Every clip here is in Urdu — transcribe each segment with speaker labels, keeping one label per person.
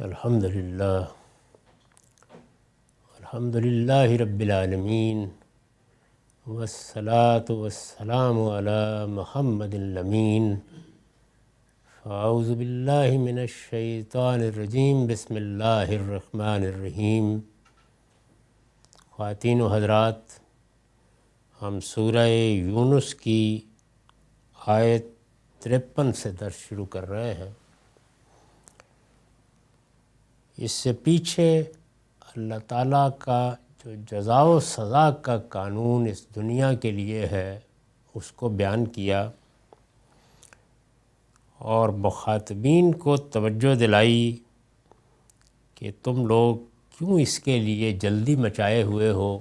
Speaker 1: الحمدللہ رب العالمین والصلاة والسلام علی محمد الامین فاعوذ باللہ من الشیطان الرجیم بسم اللہ الرحمن الرحیم۔ خواتین و حضرات، ہم سورہ یونس کی آیت 53 سے درس شروع کر رہے ہیں۔ اس سے پیچھے اللہ تعالیٰ کا جو جزا و سزا کا قانون اس دنیا کے لیے ہے اس کو بیان کیا اور مخاطبین کو توجہ دلائی کہ تم لوگ کیوں اس کے لیے جلدی مچائے ہوئے ہو۔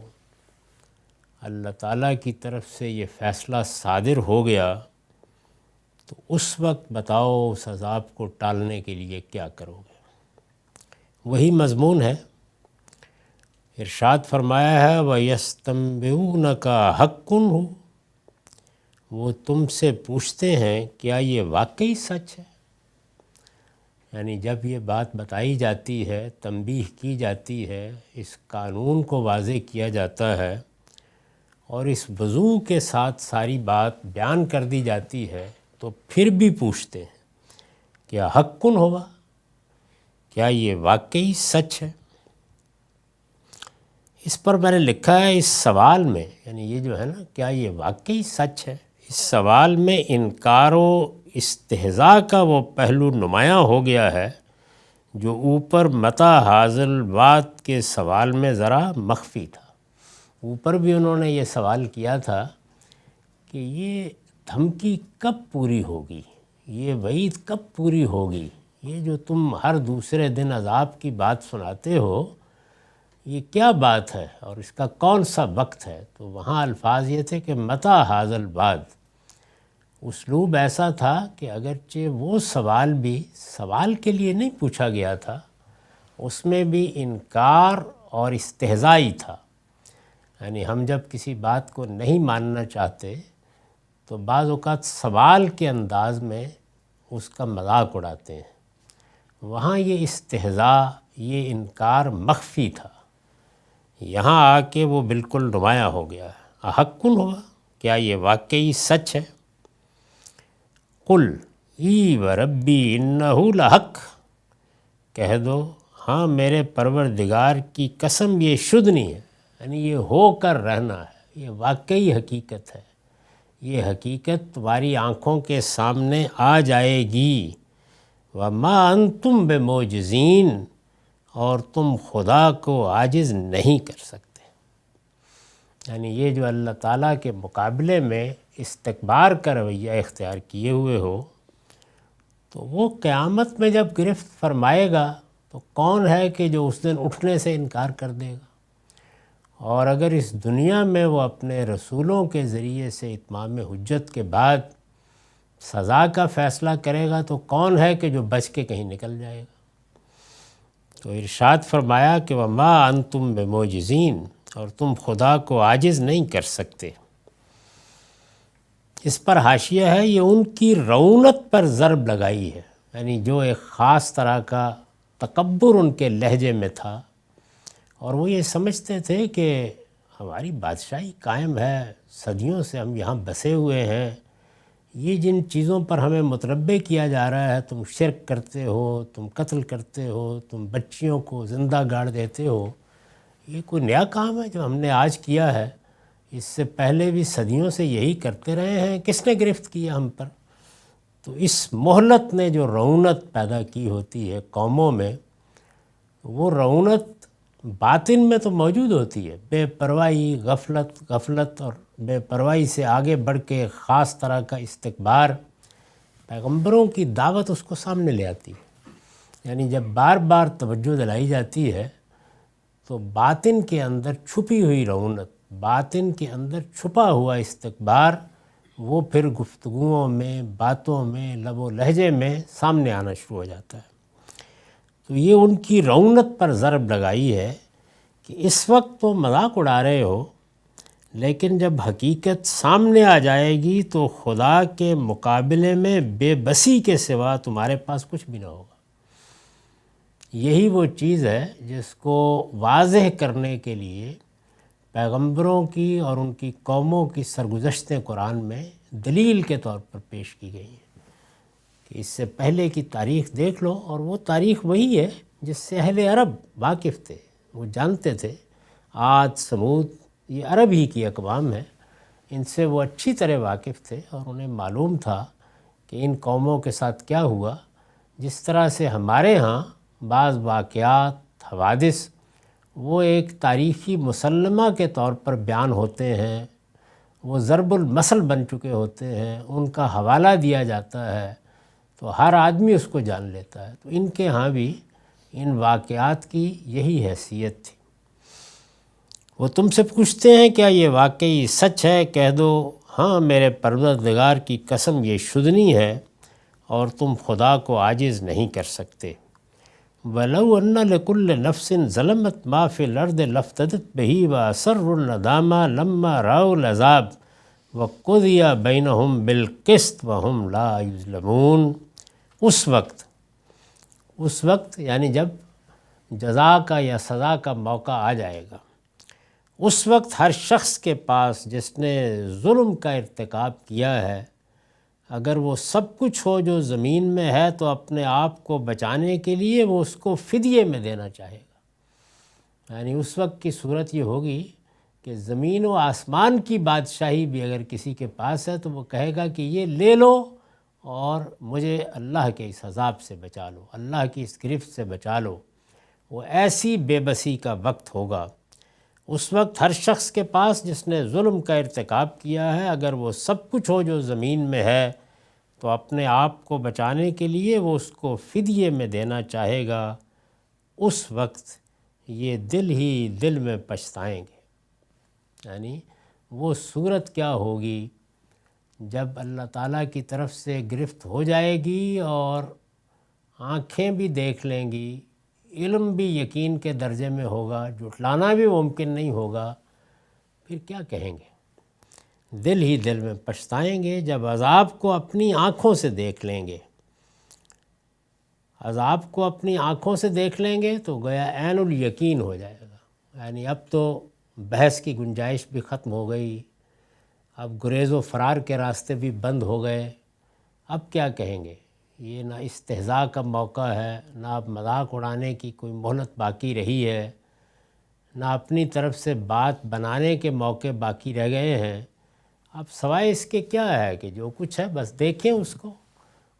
Speaker 1: اللہ تعالیٰ کی طرف سے یہ فیصلہ صادر ہو گیا تو اس وقت بتاؤ اس عذاب کو ٹالنے کے لیے کیا کرو گے۔ وہی مضمون ہے۔ ارشاد فرمایا ہے وَيَسْتَنبِئُونَكَ حَقٌّ هُوَ، وہ تم سے پوچھتے ہیں کیا یہ واقعی سچ ہے۔ یعنی جب یہ بات بتائی جاتی ہے، تنبیہ کی جاتی ہے، اس قانون کو واضح کیا جاتا ہے اور اس وضوح کے ساتھ ساری بات بیان کر دی جاتی ہے تو پھر بھی پوچھتے ہیں کیا حق ہوا، کیا یہ واقعی سچ ہے۔ اس پر میں نے لکھا ہے اس سوال میں، یعنی یہ جو ہے نا کیا یہ واقعی سچ ہے، اس سوال میں انکار و استہزاء کا وہ پہلو نمایاں ہو گیا ہے جو اوپر متى ھذا الوعد کے سوال میں ذرا مخفی تھا۔ اوپر بھی انہوں نے یہ سوال کیا تھا کہ یہ دھمکی کب پوری ہوگی، یہ وعید کب پوری ہوگی، یہ جو تم ہر دوسرے دن عذاب کی بات سناتے ہو یہ کیا بات ہے اور اس کا کون سا وقت ہے۔ تو وہاں الفاظ یہ تھے کہ متى ھذا الوعد، اسلوب ایسا تھا کہ اگرچہ وہ سوال بھی سوال کے لیے نہیں پوچھا گیا تھا، اس میں بھی انکار اور استہزاء ہی تھا۔ یعنی ہم جب کسی بات کو نہیں ماننا چاہتے تو بعض اوقات سوال کے انداز میں اس کا مذاق اڑاتے ہیں۔ وہاں یہ استہزاء، یہ انکار مخفی تھا، یہاں آ کے وہ بالکل نمایاں ہو گیا ہے۔ احق ہوا، کیا یہ واقعی سچ ہے۔ قل ای وربی انہ لحق، کہہ دو ہاں میرے پروردگار کی قسم یہ شدنی ہے، یعنی یہ ہو کر رہنا ہے، یہ واقعی حقیقت ہے، یہ حقیقت تمہاری آنکھوں کے سامنے آ جائے گی۔ وما انتم بمعجزین، اور تم خدا کو عاجز نہیں کر سکتے۔ یعنی یہ جو اللہ تعالیٰ کے مقابلے میں استکبار کا رویہ اختیار کیے ہوئے ہو تو وہ قیامت میں جب گرفت فرمائے گا تو کون ہے کہ جو اس دن اٹھنے سے انکار کر دے گا، اور اگر اس دنیا میں وہ اپنے رسولوں کے ذریعے سے اتمام حجت کے بعد سزا کا فیصلہ کرے گا تو کون ہے کہ جو بچ کے کہیں نکل جائے گا۔ تو ارشاد فرمایا کہ وما انتم بمعجزین، اور تم خدا کو عاجز نہیں کر سکتے۔ اس پر حاشیہ ہے یہ ان کی رعونت پر ضرب لگائی ہے، یعنی جو ایک خاص طرح کا تکبر ان کے لہجے میں تھا اور وہ یہ سمجھتے تھے کہ ہماری بادشاہی قائم ہے، صدیوں سے ہم یہاں بسے ہوئے ہیں، یہ جن چیزوں پر ہمیں متربع کیا جا رہا ہے، تم شرک کرتے ہو، تم قتل کرتے ہو، تم بچیوں کو زندہ گاڑ دیتے ہو، یہ کوئی نیا کام ہے جو ہم نے آج کیا ہے، اس سے پہلے بھی صدیوں سے یہی کرتے رہے ہیں، کس نے گرفت کیا ہم پر۔ تو اس مہلت نے جو رعونت پیدا کی ہوتی ہے قوموں میں، وہ رعونت باطن میں تو موجود ہوتی ہے، بے پرواہی، غفلت اور بے پرواہی سے آگے بڑھ کے خاص طرح کا استکبار، پیغمبروں کی دعوت اس کو سامنے لے آتی ہے۔ یعنی جب بار بار توجہ دلائی جاتی ہے تو باطن کے اندر چھپی ہوئی رعونت، باطن کے اندر چھپا ہوا استکبار، وہ پھر گفتگوؤں میں، باتوں میں، لب و لہجے میں سامنے آنا شروع ہو جاتا ہے۔ تو یہ ان کی رعونت پر ضرب لگائی ہے کہ اس وقت تو مذاق اڑا رہے ہو، لیکن جب حقیقت سامنے آ جائے گی تو خدا کے مقابلے میں بے بسی کے سوا تمہارے پاس کچھ بھی نہ ہوگا۔ یہی وہ چیز ہے جس کو واضح کرنے کے لیے پیغمبروں کی اور ان کی قوموں کی سرگزشتیں قرآن میں دلیل کے طور پر پیش کی گئی ہیں کہ اس سے پہلے کی تاریخ دیکھ لو، اور وہ تاریخ وہی ہے جس سے اہل عرب واقف تھے، وہ جانتے تھے۔ عاد، سمود، یہ عرب ہی کی اقوام ہے، ان سے وہ اچھی طرح واقف تھے اور انہیں معلوم تھا کہ ان قوموں کے ساتھ کیا ہوا۔ جس طرح سے ہمارے ہاں بعض واقعات، حوادث وہ ایک تاریخی مسلمہ کے طور پر بیان ہوتے ہیں، وہ ضرب المثل بن چکے ہوتے ہیں، ان کا حوالہ دیا جاتا ہے تو ہر آدمی اس کو جان لیتا ہے۔ تو ان کے ہاں بھی ان واقعات کی یہی حیثیت تھی۔ وہ تم سے پوچھتے ہیں کیا یہ واقعی سچ ہے؟ کہہ دو ہاں، میرے پروردگار کی قسم یہ شدنی ہے اور تم خدا کو عاجز نہیں کر سکتے۔ وَلَوْ أَنَّ لِكُلِّ نَفْسٍ ظَلَمَتْ مَا فِي الْأَرْضِ لَافْتَدَتْ بِهِ وَأَسَرُّوا النَّدَامَةَ لَمَّا رَأَوُا الْعَذَابَ وَقُضِيَ بَيْنَهُم بِالْقِسْطِ وَهُمْ لَا يُظْلَمُونَ۔ اس وقت یعنی جب جزا کا یا سزا کا موقع آ جائے گا، اس وقت ہر شخص کے پاس جس نے ظلم کا ارتکاب کیا ہے، اگر وہ سب کچھ ہو جو زمین میں ہے تو اپنے آپ کو بچانے کے لیے وہ اس کو فدیے میں دینا چاہے گا۔ یعنی اس وقت کی صورت یہ ہوگی کہ زمین و آسمان کی بادشاہی بھی اگر کسی کے پاس ہے تو وہ کہے گا کہ یہ لے لو اور مجھے اللہ کے اس عذاب سے بچا لو، اللہ کی اس گرفت سے بچا لو۔ وہ ایسی بے بسی کا وقت ہوگا۔ اس وقت ہر شخص کے پاس جس نے ظلم کا ارتکاب کیا ہے، اگر وہ سب کچھ ہو جو زمین میں ہے تو اپنے آپ کو بچانے کے لیے وہ اس کو فدیے میں دینا چاہے گا۔ اس وقت یہ دل ہی دل میں پچھتائیں گے۔ یعنی وہ صورت کیا ہوگی جب اللہ تعالیٰ کی طرف سے گرفت ہو جائے گی اور آنکھیں بھی دیکھ لیں گی، علم بھی یقین کے درجے میں ہوگا، جھٹلانا بھی ممکن نہیں ہوگا، پھر کیا کہیں گے؟ دل ہی دل میں پچھتائیں گے جب عذاب کو اپنی آنکھوں سے دیکھ لیں گے۔ عذاب کو اپنی آنکھوں سے دیکھ لیں گے تو گویا عین الیقین ہو جائے گا۔ یعنی اب تو بحث کی گنجائش بھی ختم ہو گئی، اب گریز و فرار کے راستے بھی بند ہو گئے۔ اب کیا کہیں گے؟ یہ نہ استہزاء کا موقع ہے، نہ اب مذاق اڑانے کی کوئی مہلت باقی رہی ہے، نہ اپنی طرف سے بات بنانے کے موقع باقی رہ گئے ہیں۔ اب سوائے اس کے کیا ہے کہ جو کچھ ہے بس دیکھیں اس کو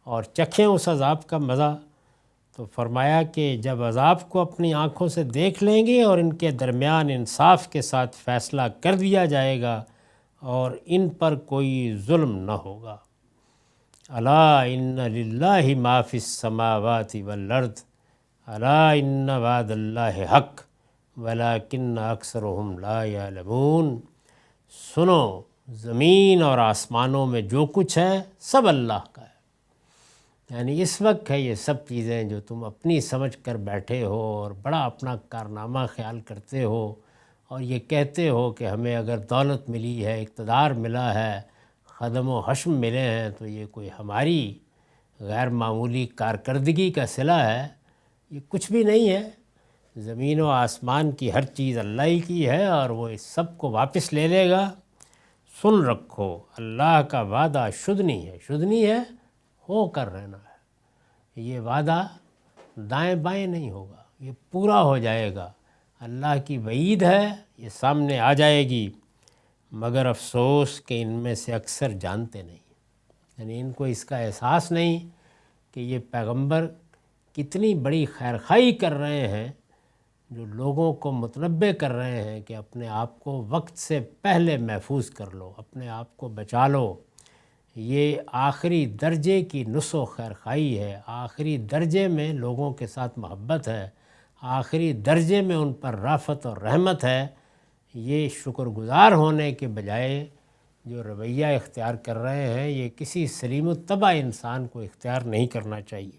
Speaker 1: اور چکھیں اس عذاب کا مزہ۔ تو فرمایا کہ جب عذاب کو اپنی آنکھوں سے دیکھ لیں گے اور ان کے درمیان انصاف کے ساتھ فیصلہ کر دیا جائے گا اور ان پر کوئی ظلم نہ ہوگا۔ الا ان للہ ما فی السماوات والارض الا ان وعد اللہ حق ولکن اکثرهم لا یعلمون۔ سنو، زمین اور آسمانوں میں جو کچھ ہے سب اللہ کا ہے۔ یعنی اس وقت ہے یہ سب چیزیں جو تم اپنی سمجھ کر بیٹھے ہو اور بڑا اپنا کارنامہ خیال کرتے ہو اور یہ کہتے ہو کہ ہمیں اگر دولت ملی ہے، اقتدار ملا ہے، خدم و حشم ملے ہیں تو یہ کوئی ہماری غیر معمولی کارکردگی کا صلہ ہے، یہ کچھ بھی نہیں ہے۔ زمین و آسمان کی ہر چیز اللہ ہی کی ہے اور وہ اس سب کو واپس لے لے گا۔ سن رکھو، اللہ کا وعدہ شدنی ہے، شدنی ہے، ہو کر رہنا ہے۔ یہ وعدہ دائیں بائیں نہیں ہوگا، یہ پورا ہو جائے گا۔ اللہ کی وعید ہے، یہ سامنے آ جائے گی، مگر افسوس کہ ان میں سے اکثر جانتے نہیں۔ یعنی ان کو اس کا احساس نہیں کہ یہ پیغمبر کتنی بڑی خیرخواہی کر رہے ہیں، جو لوگوں کو متنبع کر رہے ہیں کہ اپنے آپ کو وقت سے پہلے محفوظ کر لو، اپنے آپ کو بچا لو۔ یہ آخری درجے کی نصح و خیرخواہی ہے، آخری درجے میں لوگوں کے ساتھ محبت ہے، آخری درجے میں ان پر رافت اور رحمت ہے۔ یہ شکر گزار ہونے کے بجائے جو رویہ اختیار کر رہے ہیں، یہ کسی سلیم الطبع انسان کو اختیار نہیں کرنا چاہیے۔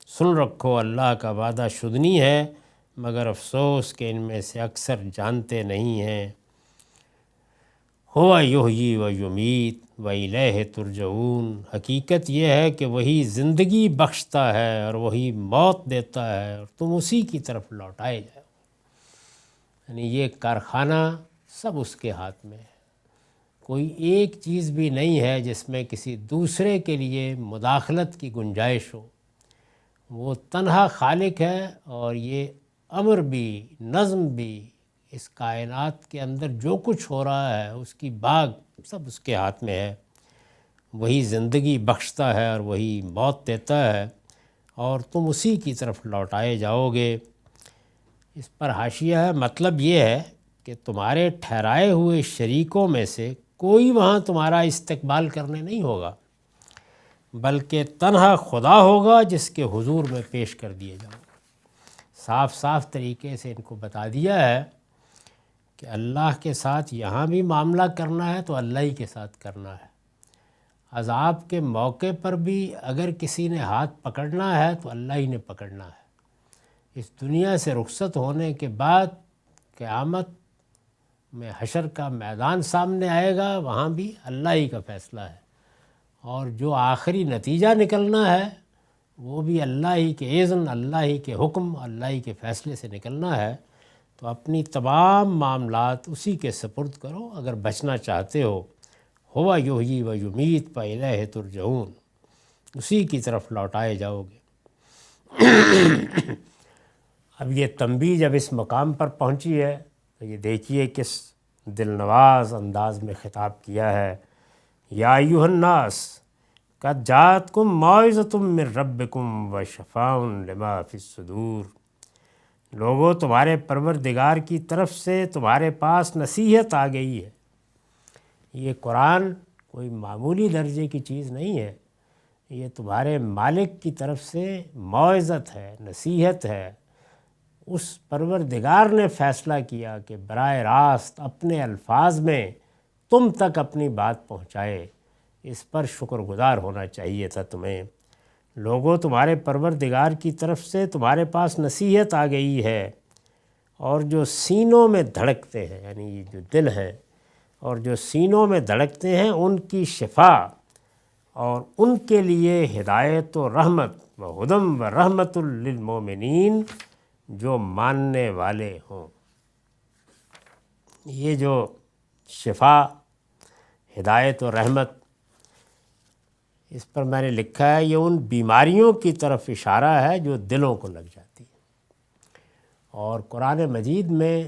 Speaker 1: سن رکھو، اللہ کا وعدہ شدنی ہے، مگر افسوس کہ ان میں سے اکثر جانتے نہیں ہیں۔ ہوا یحیی و یمیت و الیہ ترجعون، حقیقت یہ ہے کہ وہی زندگی بخشتا ہے اور وہی موت دیتا ہے اور تم اسی کی طرف لوٹائے جاؤ۔ یعنی یہ کارخانہ سب اس کے ہاتھ میں ہے، کوئی ایک چیز بھی نہیں ہے جس میں کسی دوسرے کے لیے مداخلت کی گنجائش ہو۔ وہ تنہا خالق ہے اور یہ امر بھی، نظم بھی، اس کائنات کے اندر جو کچھ ہو رہا ہے اس کی باغ سب اس کے ہاتھ میں ہے۔ وہی زندگی بخشتا ہے اور وہی موت دیتا ہے اور تم اسی کی طرف لوٹائے جاؤ گے۔ اس پر حاشیہ ہے، مطلب یہ ہے کہ تمہارے ٹھہرائے ہوئے شریکوں میں سے کوئی وہاں تمہارا استقبال کرنے نہیں ہوگا، بلکہ تنہا خدا ہوگا جس کے حضور میں پیش کر دیے جاؤ۔ صاف صاف طریقے سے ان کو بتا دیا ہے کہ اللہ کے ساتھ یہاں بھی معاملہ کرنا ہے تو اللہ ہی کے ساتھ کرنا ہے۔ عذاب کے موقع پر بھی اگر کسی نے ہاتھ پکڑنا ہے تو اللہ ہی نے پکڑنا ہے۔ اس دنیا سے رخصت ہونے کے بعد قیامت میں حشر کا میدان سامنے آئے گا، وہاں بھی اللہ ہی کا فیصلہ ہے، اور جو آخری نتیجہ نکلنا ہے وہ بھی اللہ ہی کے اذن، اللہ ہی کے حکم، اللہ ہی کے فیصلے سے نکلنا ہے۔ تو اپنی تمام معاملات اسی کے سپرد کرو اگر بچنا چاہتے ہو۔ ہوا یحیی و یمیت و الیہ ترجعون، اسی کی طرف لوٹائے جاؤ گے۔ اب یہ تنبیہ جب اس مقام پر پہنچی ہے تو یہ دیکھیے کس دل نواز انداز میں خطاب کیا ہے۔ یا ایھا الناس قد جاءتکم موعظۃ من ربکم وشفاء لما فی الصدور، لوگو تمہارے پروردگار کی طرف سے تمہارے پاس نصیحت آ گئی ہے۔ یہ قرآن کوئی معمولی درجے کی چیز نہیں ہے، یہ تمہارے مالک کی طرف سے موعظت ہے، نصیحت ہے۔ اس پروردگار نے فیصلہ کیا کہ براہ راست اپنے الفاظ میں تم تک اپنی بات پہنچائے، اس پر شکر گزار ہونا چاہیے تھا تمہیں۔ لوگوں تمہارے پروردگار کی طرف سے تمہارے پاس نصیحت آ گئی ہے، اور جو سینوں میں دھڑکتے ہیں، یعنی یہ جو دل ہیں اور جو سینوں میں دھڑکتے ہیں ان کی شفا اور ان کے لیے ہدایت و رحمت و ہدم و رحمت للمومنین، جو ماننے والے ہوں۔ یہ جو شفا، ہدایت و رحمت، اس پر میں نے لکھا ہے یہ ان بیماریوں کی طرف اشارہ ہے جو دلوں کو لگ جاتی ہے۔ اور قرآن مجید میں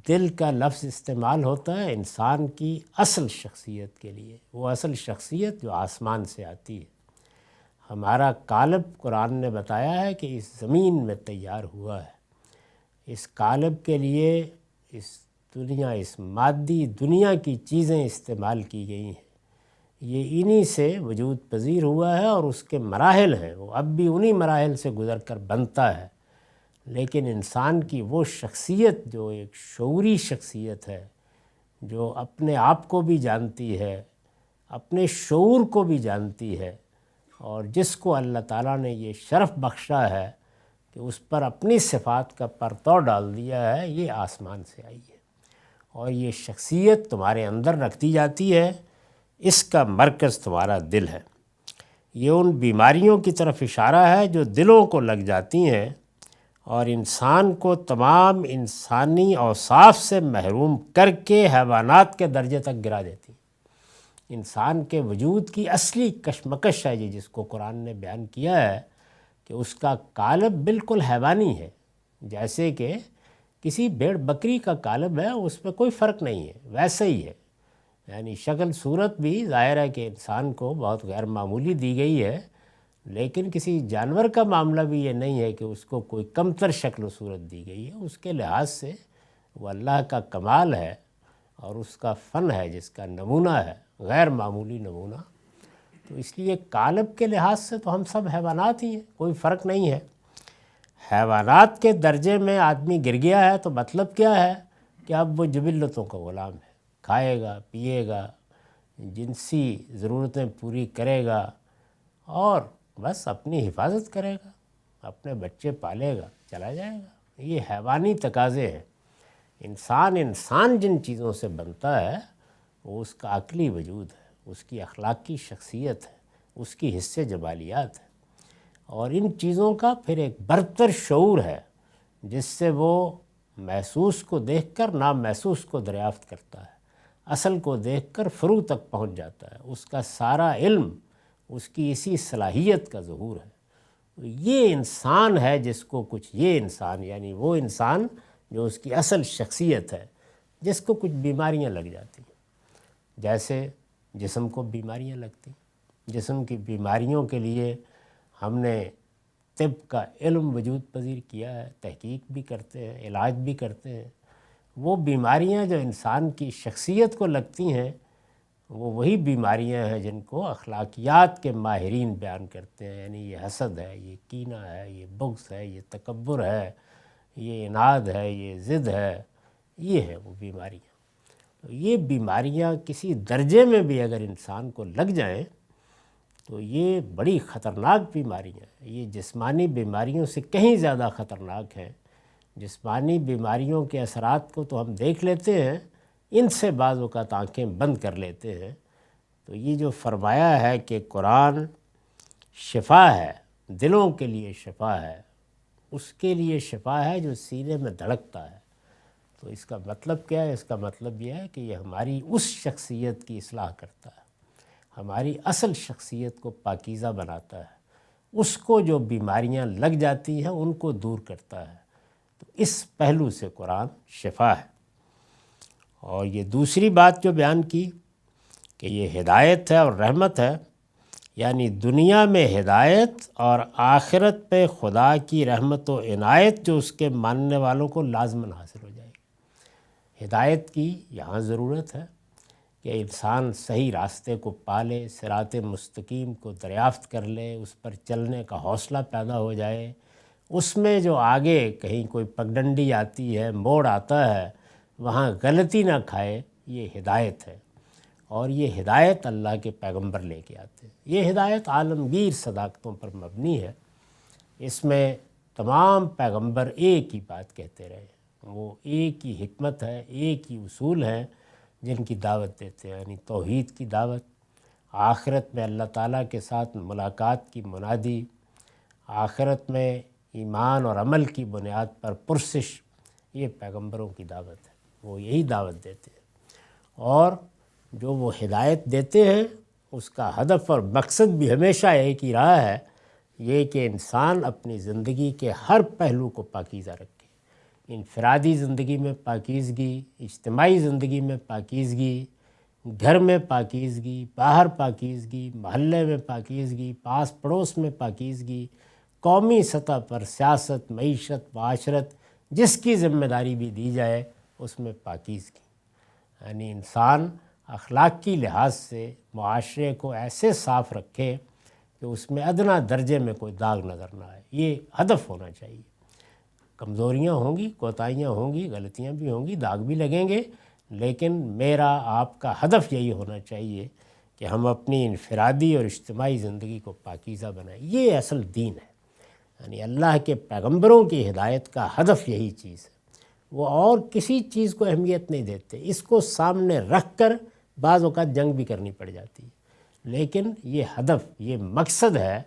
Speaker 1: دل کا لفظ استعمال ہوتا ہے انسان کی اصل شخصیت کے لیے، وہ اصل شخصیت جو آسمان سے آتی ہے۔ ہمارا قالب قرآن نے بتایا ہے کہ اس زمین میں تیار ہوا ہے۔ اس قالب کے لیے اس دنیا، اس مادی دنیا کی چیزیں استعمال کی گئی ہیں، یہ انہی سے وجود پذیر ہوا ہے اور اس کے مراحل ہیں، وہ اب بھی انہی مراحل سے گزر کر بنتا ہے۔ لیکن انسان کی وہ شخصیت جو ایک شعوری شخصیت ہے، جو اپنے آپ کو بھی جانتی ہے، اپنے شعور کو بھی جانتی ہے، اور جس کو اللہ تعالیٰ نے یہ شرف بخشا ہے کہ اس پر اپنی صفات کا پرتو ڈال دیا ہے، یہ آسمان سے آئی ہے، اور یہ شخصیت تمہارے اندر رکھتی جاتی ہے، اس کا مرکز تمہارا دل ہے۔ یہ ان بیماریوں کی طرف اشارہ ہے جو دلوں کو لگ جاتی ہیں اور انسان کو تمام انسانی اوصاف سے محروم کر کے حیوانات کے درجے تک گرا دیتی ہیں۔ انسان کے وجود کی اصلی کشمکش ہے یہ، جس کو قرآن نے بیان کیا ہے کہ اس کا قالب بالکل حیوانی ہے، جیسے کہ کسی بھیڑ بکری کا قالب ہے، اس میں کوئی فرق نہیں ہے، ویسے ہی ہے۔ یعنی شکل صورت بھی ظاہر ہے کہ انسان کو بہت غیر معمولی دی گئی ہے، لیکن کسی جانور کا معاملہ بھی یہ نہیں ہے کہ اس کو کوئی کمتر شکل و صورت دی گئی ہے۔ اس کے لحاظ سے وہ اللہ کا کمال ہے اور اس کا فن ہے، جس کا نمونہ ہے، غیر معمولی نمونہ۔ تو اس لیے قالب کے لحاظ سے تو ہم سب حیوانات ہی ہیں، کوئی فرق نہیں ہے۔ حیوانات کے درجے میں آدمی گر گیا ہے تو مطلب کیا ہے کہ اب وہ جبلتوں کا غلام ہے، کھائے گا، پیے گا، جنسی ضرورتیں پوری کرے گا اور بس اپنی حفاظت کرے گا، اپنے بچے پالے گا، چلا جائے گا۔ یہ حیوانی تقاضے ہیں۔ انسان جن چیزوں سے بنتا ہے وہ اس کا عقلی وجود ہے، اس کی اخلاقی شخصیت ہے، اس کی حصے جمالیات ہے، اور ان چیزوں کا پھر ایک برتر شعور ہے جس سے وہ محسوس کو دیکھ کر نامحسوس کو دریافت کرتا ہے، اصل کو دیکھ کر فروع تک پہنچ جاتا ہے، اس کا سارا علم اس کی اسی صلاحیت کا ظہور ہے۔ یہ انسان ہے جس کو کچھ، یہ انسان یعنی وہ انسان جو اس کی اصل شخصیت ہے، جس کو کچھ بیماریاں لگ جاتی ہیں، جیسے جسم کو بیماریاں لگتی ہیں، جسم کی بیماریوں کے لیے ہم نے طب کا علم وجود پذیر کیا ہے، تحقیق بھی کرتے ہیں، علاج بھی کرتے ہیں۔ وہ بیماریاں جو انسان کی شخصیت کو لگتی ہیں، وہ وہی بیماریاں ہیں جن کو اخلاقیات کے ماہرین بیان کرتے ہیں، یعنی یہ حسد ہے، یہ کینہ ہے، یہ بغض ہے، یہ تکبر ہے، یہ اناد ہے، یہ ضد ہے، یہ ہے وہ بیماریاں۔ یہ بیماریاں کسی درجے میں بھی اگر انسان کو لگ جائیں تو یہ بڑی خطرناک بیماریاں ہیں، یہ جسمانی بیماریوں سے کہیں زیادہ خطرناک ہیں۔ جسمانی بیماریوں کے اثرات کو تو ہم دیکھ لیتے ہیں، ان سے بعض اوقات آنکھیں بند کر لیتے ہیں۔ تو یہ جو فرمایا ہے کہ قرآن شفا ہے، دلوں کے لیے شفا ہے، اس کے لیے شفا ہے جو سینے میں دھڑکتا ہے۔ تو اس کا مطلب کیا ہے؟ اس کا مطلب یہ ہے کہ یہ ہماری اس شخصیت کی اصلاح کرتا ہے، ہماری اصل شخصیت کو پاکیزہ بناتا ہے، اس کو جو بیماریاں لگ جاتی ہیں ان کو دور کرتا ہے۔ تو اس پہلو سے قرآن شفا ہے۔ اور یہ دوسری بات جو بیان کی کہ یہ ہدایت ہے اور رحمت ہے، یعنی دنیا میں ہدایت اور آخرت پہ خدا کی رحمت و عنایت جو اس کے ماننے والوں کو لازماً حاصل ہو جائے گی۔ ہدایت کی یہاں ضرورت ہے کہ انسان صحیح راستے کو پالے، صراط مستقیم کو دریافت کر لے، اس پر چلنے کا حوصلہ پیدا ہو جائے، اس میں جو آگے کہیں کوئی پگڈنڈی آتی ہے، موڑ آتا ہے، وہاں غلطی نہ کھائے، یہ ہدایت ہے۔ اور یہ ہدایت اللہ کے پیغمبر لے کے آتے ہیں۔ یہ ہدایت عالمگیر صداقتوں پر مبنی ہے، اس میں تمام پیغمبر ایک ہی بات کہتے رہے، وہ ایک ہی حکمت ہے، ایک ہی اصول ہیں جن کی دعوت دیتے ہیں، یعنی توحید کی دعوت، آخرت میں اللہ تعالیٰ کے ساتھ ملاقات کی منادی، آخرت میں ایمان اور عمل کی بنیاد پر پرسش، یہ پیغمبروں کی دعوت ہے، وہ یہی دعوت دیتے ہیں۔ اور جو وہ ہدایت دیتے ہیں اس کا ہدف اور مقصد بھی ہمیشہ ایک ہی رہا ہے، یہ کہ انسان اپنی زندگی کے ہر پہلو کو پاکیزہ رکھے، انفرادی زندگی میں پاکیزگی، اجتماعی زندگی میں پاکیزگی، گھر میں پاکیزگی، باہر پاکیزگی، محلے میں پاکیزگی، پاس پڑوس میں پاکیزگی، قومی سطح پر سیاست، معیشت، معاشرت، جس کی ذمہ داری بھی دی جائے اس میں پاکیزگی، یعنی انسان اخلاقی لحاظ سے معاشرے کو ایسے صاف رکھے کہ اس میں ادنیٰ درجے میں کوئی داغ نظر نہ آئے، یہ ہدف ہونا چاہیے۔ کمزوریاں ہوں گی، کوتاہیاں ہوں گی، غلطیاں بھی ہوں گی، داغ بھی لگیں گے، لیکن میرا آپ کا ہدف یہی ہونا چاہیے کہ ہم اپنی انفرادی اور اجتماعی زندگی کو پاکیزہ بنائیں۔ یہ اصل دین ہے، یعنی اللہ کے پیغمبروں کی ہدایت کا ہدف یہی چیز ہے۔ وہ اور کسی چیز کو اہمیت نہیں دیتے، اس کو سامنے رکھ کر بعض اوقات جنگ بھی کرنی پڑ جاتی ہے، لیکن یہ ہدف، یہ مقصد ہے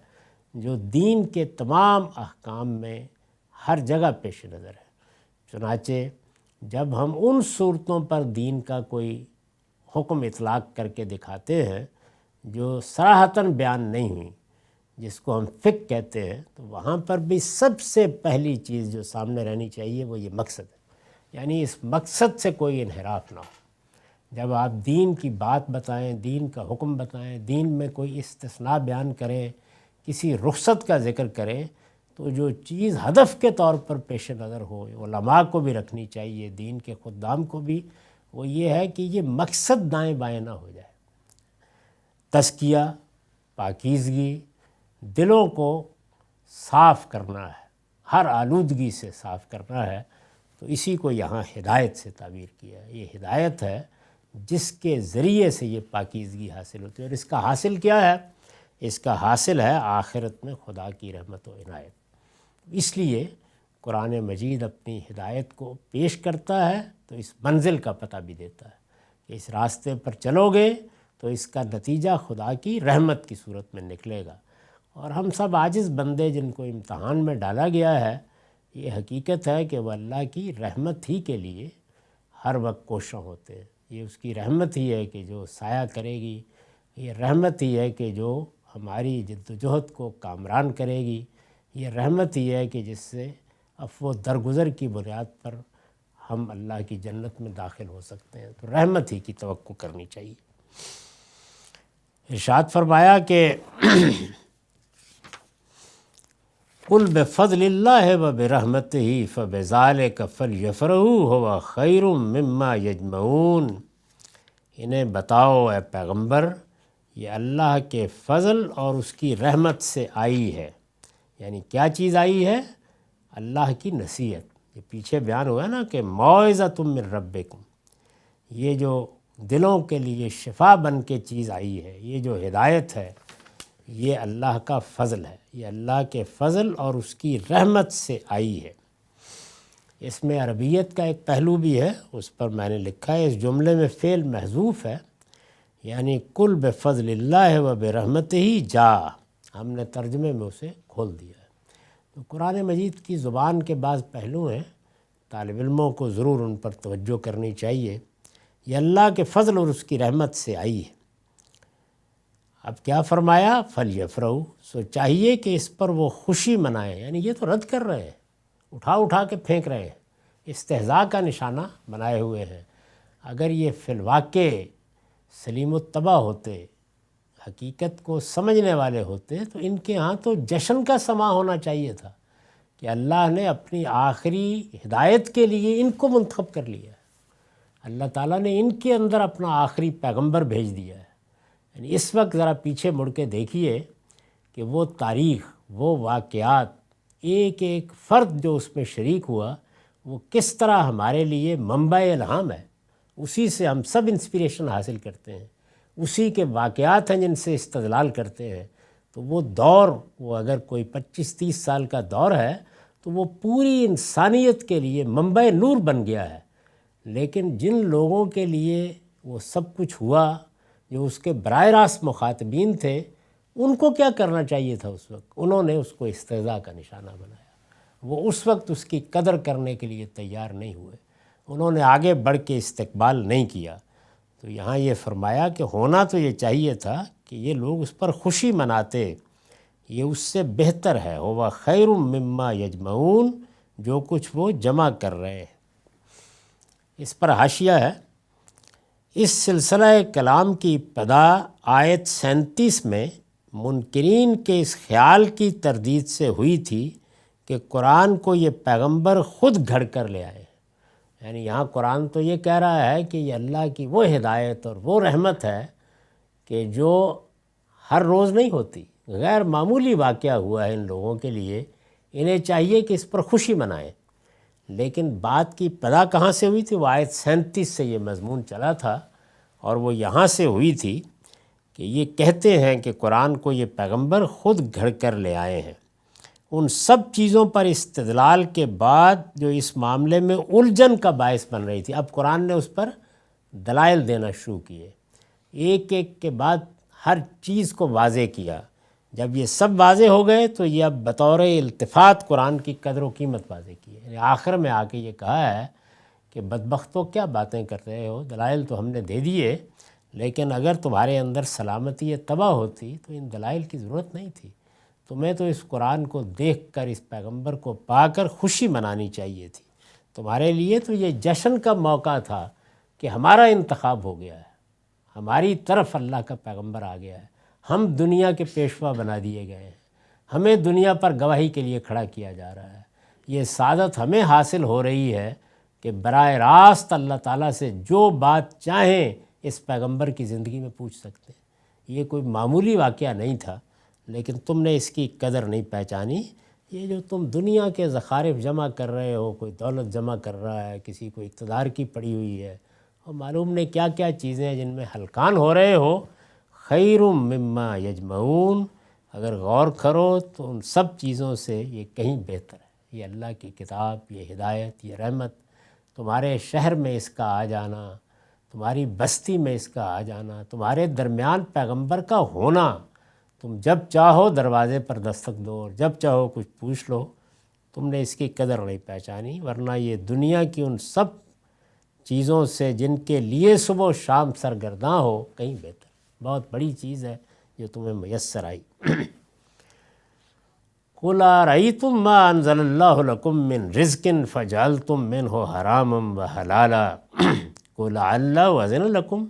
Speaker 1: جو دین کے تمام احکام میں ہر جگہ پیش نظر ہے۔ چنانچہ جب ہم ان صورتوں پر دین کا کوئی حکم اطلاق کر کے دکھاتے ہیں جو صراحتاً بیان نہیں ہوئی، جس کو ہم فقہ کہتے ہیں، تو وہاں پر بھی سب سے پہلی چیز جو سامنے رہنی چاہیے وہ یہ مقصد ہے، یعنی اس مقصد سے کوئی انحراف نہ ہو۔ جب آپ دین کی بات بتائیں، دین کا حکم بتائیں، دین میں کوئی استثناء بیان کریں، کسی رخصت کا ذکر کریں، تو جو چیز ہدف کے طور پر پیش نظر ہو، علماء کو بھی رکھنی چاہیے، دین کے خدام کو بھی، وہ یہ ہے کہ یہ مقصد دائیں بائیں نہ ہو جائے۔ تزکیہ، پاکیزگی، دلوں کو صاف کرنا ہے، ہر آلودگی سے صاف کرنا ہے، تو اسی کو یہاں ہدایت سے تعبیر کیا ہے۔ یہ ہدایت ہے جس کے ذریعے سے یہ پاکیزگی حاصل ہوتی ہے، اور اس کا حاصل کیا ہے؟ اس کا حاصل ہے آخرت میں خدا کی رحمت و عنایت۔ اس لیے قرآن مجید اپنی ہدایت کو پیش کرتا ہے تو اس منزل کا پتہ بھی دیتا ہے کہ اس راستے پر چلو گے تو اس کا نتیجہ خدا کی رحمت کی صورت میں نکلے گا۔ اور ہم سب عاجز بندے جن کو امتحان میں ڈالا گیا ہے، یہ حقیقت ہے کہ وہ اللہ کی رحمت ہی کے لیے ہر وقت کوشاں ہوتے ہیں۔ یہ اس کی رحمت ہی ہے کہ جو سایہ کرے گی، یہ رحمت ہی ہے کہ جو ہماری جد و جہد کو کامران کرے گی، یہ رحمت ہی ہے کہ جس سے عفو و درگزر کی بنیاد پر ہم اللہ کی جنت میں داخل ہو سکتے ہیں۔ تو رحمت ہی کی توقع کرنی چاہیے۔ ارشاد فرمایا کہ قل بفضل اللہ وبرحمتہ فبذالک فلیفرحوا ھو خیر مما یجمعون۔ انہیں بتاؤ اے پیغمبر، یہ اللہ کے فضل اور اس کی رحمت سے آئی ہے۔ یعنی کیا چیز آئی ہے؟ اللہ کی نصیحت۔ یہ پیچھے بیان ہوا نا کہ موعظۃ من ربکم، یہ جو دلوں کے لیے شفا بن کے چیز آئی ہے، یہ جو ہدایت ہے، یہ اللہ کا فضل ہے، یہ اللہ کے فضل اور اس کی رحمت سے آئی ہے۔ اس میں عربیت کا ایک پہلو بھی ہے، اس پر میں نے لکھا ہے، اس جملے میں فعل محذوف ہے، یعنی قل بفضل اللہ و برحمتہ جا، ہم نے ترجمے میں اسے کھول دیا ہے۔ تو قرآن مجید کی زبان کے بعض پہلو ہیں، طالب علموں کو ضرور ان پر توجہ کرنی چاہیے۔ یہ اللہ کے فضل اور اس کی رحمت سے آئی ہے۔ اب کیا فرمایا؟ فلیفرحوا، سو چاہیے کہ اس پر وہ خوشی منائیں، یعنی یہ تو رد کر رہے ہیں، اٹھا کے پھینک رہے ہیں، استہزاء کا نشانہ بنائے ہوئے ہیں۔ اگر یہ فی الواقع سلیم الطبع ہوتے، حقیقت کو سمجھنے والے ہوتے، تو ان کے ہاں تو جشن کا سماں ہونا چاہیے تھا کہ اللہ نے اپنی آخری ہدایت کے لیے ان کو منتخب کر لیا ہے۔ اللہ تعالیٰ نے ان کے اندر اپنا آخری پیغمبر بھیج دیا ہے۔ یعنی اس وقت ذرا پیچھے مڑ کے دیکھیے کہ وہ تاریخ، وہ واقعات، ایک ایک فرد جو اس میں شریک ہوا، وہ کس طرح ہمارے لیے منبع الہام ہے۔ اسی سے ہم سب انسپریشن حاصل کرتے ہیں، اسی کے واقعات ہیں جن سے استدلال کرتے ہیں۔ تو وہ دور، وہ اگر کوئی 25-30 سال کا دور ہے تو وہ پوری انسانیت کے لیے منبع نور بن گیا ہے۔ لیکن جن لوگوں کے لیے وہ سب کچھ ہوا، جو اس کے براہ راست مخاطبین تھے، ان کو کیا کرنا چاہیے تھا اس وقت؟ انہوں نے اس کو استہزاء کا نشانہ بنایا۔ وہ اس وقت اس کی قدر کرنے کے لیے تیار نہیں ہوئے، انہوں نے آگے بڑھ کے استقبال نہیں کیا۔ تو یہاں یہ فرمایا کہ ہونا تو یہ چاہیے تھا کہ یہ لوگ اس پر خوشی مناتے، یہ اس سے بہتر ہے، ھو خیر مما یجمعون، جو کچھ وہ جمع کر رہے ہیں۔ اس پر حاشیہ ہے، اس سلسلہ کلام کی ابتدا آیت 37 میں منکرین کے اس خیال کی تردید سے ہوئی تھی کہ قرآن کو یہ پیغمبر خود گھڑ کر لے آئے۔ یعنی یہاں قرآن تو یہ کہہ رہا ہے کہ یہ اللہ کی وہ ہدایت اور وہ رحمت ہے کہ جو ہر روز نہیں ہوتی، غیر معمولی واقعہ ہوا ہے ان لوگوں کے لیے، انہیں چاہیے کہ اس پر خوشی منائیں۔ لیکن بات کی ابتدا کہاں سے ہوئی تھی؟ وہ آیت 37 سے یہ مضمون چلا تھا، اور وہ یہاں سے ہوئی تھی کہ یہ کہتے ہیں کہ قرآن کو یہ پیغمبر خود گھڑ کر لے آئے ہیں۔ ان سب چیزوں پر استدلال کے بعد جو اس معاملے میں الجھن کا باعث بن رہی تھی، اب قرآن نے اس پر دلائل دینا شروع کیے، ایک ایک کے بعد ہر چیز کو واضح کیا۔ جب یہ سب واضح ہو گئے تو یہ اب بطور التفات قرآن کی قدر و قیمت واضح کی ہے۔ یعنی آخر میں آ کے یہ کہا ہے کہ بدبختوں کیا باتیں کر رہے ہو، دلائل تو ہم نے دے دیے، لیکن اگر تمہارے اندر سلامتی تباہ ہوتی تو ان دلائل کی ضرورت نہیں تھی۔ تمہیں تو اس قرآن کو دیکھ کر، اس پیغمبر کو پا کر خوشی منانی چاہیے تھی۔ تمہارے لیے تو یہ جشن کا موقع تھا کہ ہمارا انتخاب ہو گیا ہے، ہماری طرف اللہ کا پیغمبر آ گیا ہے، ہم دنیا کے پیشوا بنا دیے گئے ہیں، ہمیں دنیا پر گواہی کے لیے کھڑا کیا جا رہا ہے۔ یہ سعادت ہمیں حاصل ہو رہی ہے کہ براہ راست اللہ تعالیٰ سے جو بات چاہیں اس پیغمبر کی زندگی میں پوچھ سکتے ہیں۔ یہ کوئی معمولی واقعہ نہیں تھا، لیکن تم نے اس کی قدر نہیں پہچانی۔ یہ جو تم دنیا کے زخارف جمع کر رہے ہو، کوئی دولت جمع کر رہا ہے، کسی کو اقتدار کی پڑی ہوئی ہے، اور معلوم نہیں کیا کیا چیزیں ہیں جن میں ہلکان ہو رہے ہو، خیر مما یجمعون، اگر غور کرو تو ان سب چیزوں سے یہ کہیں بہتر ہے۔ یہ اللہ کی کتاب، یہ ہدایت، یہ رحمت، تمہارے شہر میں اس کا آ جانا، تمہاری بستی میں اس کا آ جانا، تمہارے درمیان پیغمبر کا ہونا، تم جب چاہو دروازے پر دستک دو اور جب چاہو کچھ پوچھ لو، تم نے اس کی قدر نہیں پہچانی، ورنہ یہ دنیا کی ان سب چیزوں سے جن کے لیے صبح و شام سرگرداں ہو کہیں بہتر، بہت بڑی چیز ہے جو تمہیں میسر آئی۔ قُلْ أَرَأَيْتُمْ مَا أَنزَلَ اللَّهُ لَكُم مِّن رِزْقٍ فَجَعَلْتُم مِّنْهُ حَرَامًا وَحَلَالًا قُلْ اللَّهُ أَذِنَ لَكُمْ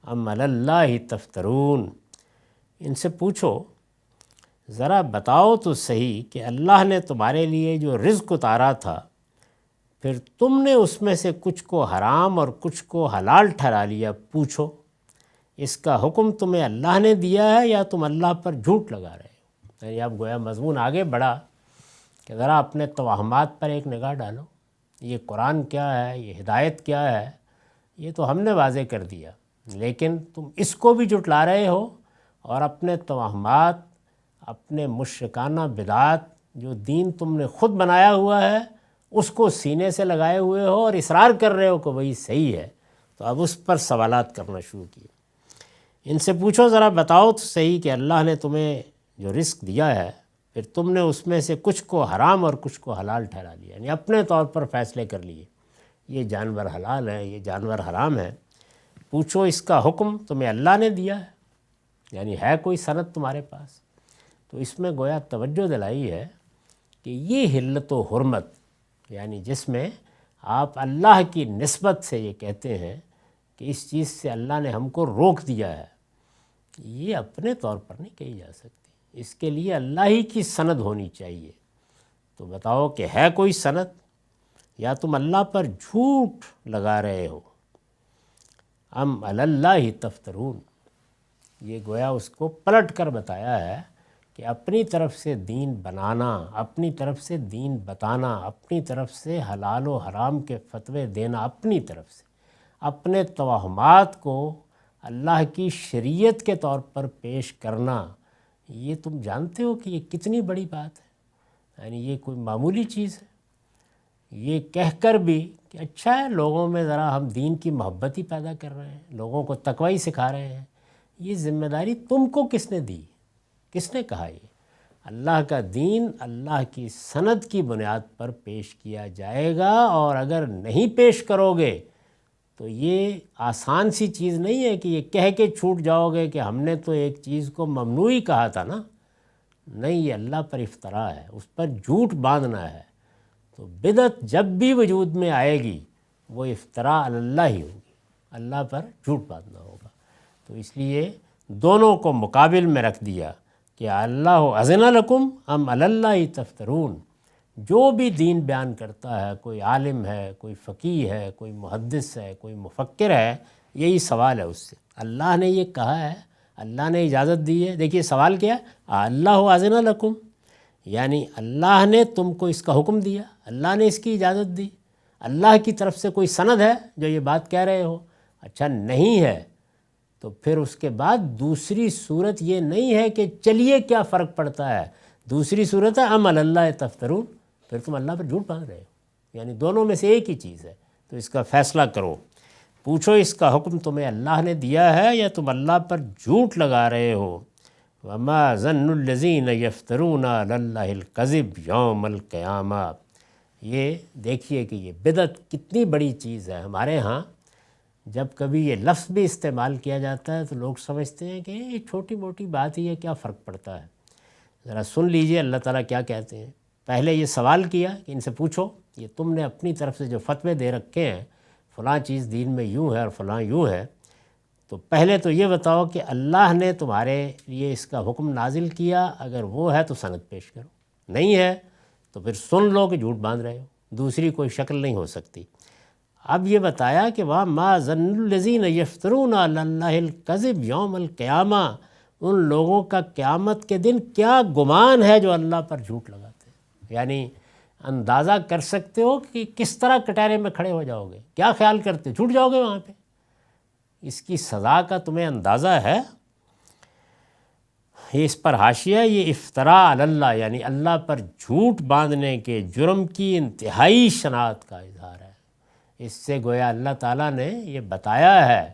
Speaker 1: أَمْ عَلَى اللَّهِ تَفْتَرُونَ۔ ان سے پوچھو ذرا بتاؤ تو صحیح کہ اللہ نے تمہارے لیے جو رزق اتارا تھا، پھر تم نے اس میں سے کچھ کو حرام اور کچھ کو حلال ٹھہرا لیا، پوچھو اس کا حکم تمہیں اللہ نے دیا ہے یا تم اللہ پر جھوٹ لگا رہے ہو؟ یعنی اب گویا مضمون آگے بڑھا کہ ذرا اپنے توہمات پر ایک نگاہ ڈالو، یہ قرآن کیا ہے، یہ ہدایت کیا ہے، یہ تو ہم نے واضح کر دیا، لیکن تم اس کو بھی جھٹلا رہے ہو اور اپنے توہمات، اپنے مشرکانہ بدعات جو دین تم نے خود بنایا ہوا ہے اس کو سینے سے لگائے ہوئے ہو اور اصرار کر رہے ہو کہ وہی صحیح ہے۔ تو اب اس پر سوالات کرنا شروع کیے۔ ان سے پوچھو ذرا بتاؤ تو صحیح کہ اللہ نے تمہیں جو رزق دیا ہے، پھر تم نے اس میں سے کچھ کو حرام اور کچھ کو حلال ٹھہرا لیا، یعنی اپنے طور پر فیصلے کر لیے، یہ جانور حلال ہے، یہ جانور حرام ہے، پوچھو اس کا حکم تمہیں اللہ نے دیا ہے، یعنی ہے کوئی سند تمہارے پاس؟ تو اس میں گویا توجہ دلائی ہے کہ یہ حلت و حرمت، یعنی جس میں آپ اللہ کی نسبت سے یہ کہتے ہیں کہ اس چیز سے اللہ نے ہم کو روک دیا ہے، یہ اپنے طور پر نہیں کہی جا سکتی، اس کے لیے اللہ ہی کی سند ہونی چاہیے۔ تو بتاؤ کہ ہے کوئی سند یا تم اللہ پر جھوٹ لگا رہے ہو؟ ام علی اللہ تفترون، یہ گویا اس کو پلٹ کر بتایا ہے کہ اپنی طرف سے دین بنانا، اپنی طرف سے دین بتانا، اپنی طرف سے حلال و حرام کے فتوے دینا، اپنی طرف سے اپنے توہمات کو اللہ کی شریعت کے طور پر پیش کرنا، یہ تم جانتے ہو کہ یہ کتنی بڑی بات ہے، یعنی یہ کوئی معمولی چیز ہے؟ یہ کہہ کر بھی کہ اچھا ہے لوگوں میں ذرا ہم دین کی محبت ہی پیدا کر رہے ہیں، لوگوں کو تقوی ہی سکھا رہے ہیں، یہ ذمہ داری تم کو کس نے دی، کس نے کہا؟ یہ اللہ کا دین اللہ کی سند کی بنیاد پر پیش کیا جائے گا، اور اگر نہیں پیش کرو گے تو یہ آسان سی چیز نہیں ہے کہ یہ کہہ کے چھوٹ جاؤ گے کہ ہم نے تو ایک چیز کو ممنوع ہی کہا تھا نا، نہیں، یہ اللہ پر افطرا ہے، اس پر جھوٹ باندھنا ہے۔ تو بدعت جب بھی وجود میں آئے گی وہ افطرا علی اللہ ہی ہوگی، اللہ پر جھوٹ باندھنا ہوگا۔ تو اس لیے دونوں کو مقابل میں رکھ دیا کہ اللہ اذن لکم ام علی اللہ تفترون۔ جو بھی دین بیان کرتا ہے، کوئی عالم ہے، کوئی فقیہ ہے، کوئی محدث ہے، کوئی مفکر ہے، یہی سوال ہے اس سے، اللہ نے یہ کہا ہے، اللہ نے اجازت دی ہے۔ دیکھیے سوال کیا ہے، اللہ اذن لکم، یعنی اللہ نے تم کو اس کا حکم دیا، اللہ نے اس کی اجازت دی، اللہ کی طرف سے کوئی سند ہے جو یہ بات کہہ رہے ہو؟ اچھا نہیں ہے، تو پھر اس کے بعد دوسری صورت یہ نہیں ہے کہ چلیے کیا فرق پڑتا ہے، دوسری صورت ہے ام علی اللہ تفترون، پھر تم اللہ پر جھوٹ باندھ رہے ہو، یعنی دونوں میں سے ایک ہی چیز ہے، تو اس کا فیصلہ کرو۔ پوچھو اس کا حکم تمہیں اللہ نے دیا ہے یا تم اللہ پر جھوٹ لگا رہے ہو؟ وما ظن الذین یفترون علی اللہ الکذب یوم القیامہ۔ یہ دیکھیے کہ یہ بدعت کتنی بڑی چیز ہے۔ ہمارے ہاں جب کبھی یہ لفظ بھی استعمال کیا جاتا ہے تو لوگ سمجھتے ہیں کہ یہ چھوٹی موٹی بات ہی ہے، کیا فرق پڑتا ہے۔ ذرا سن لیجئے اللہ تعالیٰ کیا کہتے ہیں۔ پہلے یہ سوال کیا کہ ان سے پوچھو، یہ تم نے اپنی طرف سے جو فتوے دے رکھے ہیں، فلاں چیز دین میں یوں ہے اور فلاں یوں ہے، تو پہلے تو یہ بتاؤ کہ اللہ نے تمہارے لیے اس کا حکم نازل کیا، اگر وہ ہے تو سند پیش کرو، نہیں ہے تو پھر سن لو کہ جھوٹ باندھ رہے ہو، دوسری کوئی شکل نہیں ہو سکتی۔ اب یہ بتایا کہ وَمَا ظَنُّ الَّذِينَ يَفْتَرُونَ عَلَى اللَّهِ الْكَذِبَ يَوْمَ الْقِيَامَةِ، ان لوگوں کا قیامت کے دن کیا گمان ہے جو اللہ پر جھوٹ لگاتے ہیں، یعنی اندازہ کر سکتے ہو کہ کس طرح کٹہرے میں کھڑے ہو جاؤ گے، کیا خیال کرتے جھوٹ جاؤ گے وہاں پہ، اس کی سزا کا تمہیں اندازہ ہے؟ یہ اس پر حاشیہ، یہ افطراء علی اللہ، یعنی اللہ پر جھوٹ باندھنے کے جرم کی انتہائی شناعت کا اظہار ہے۔ اس سے گویا اللہ تعالیٰ نے یہ بتایا ہے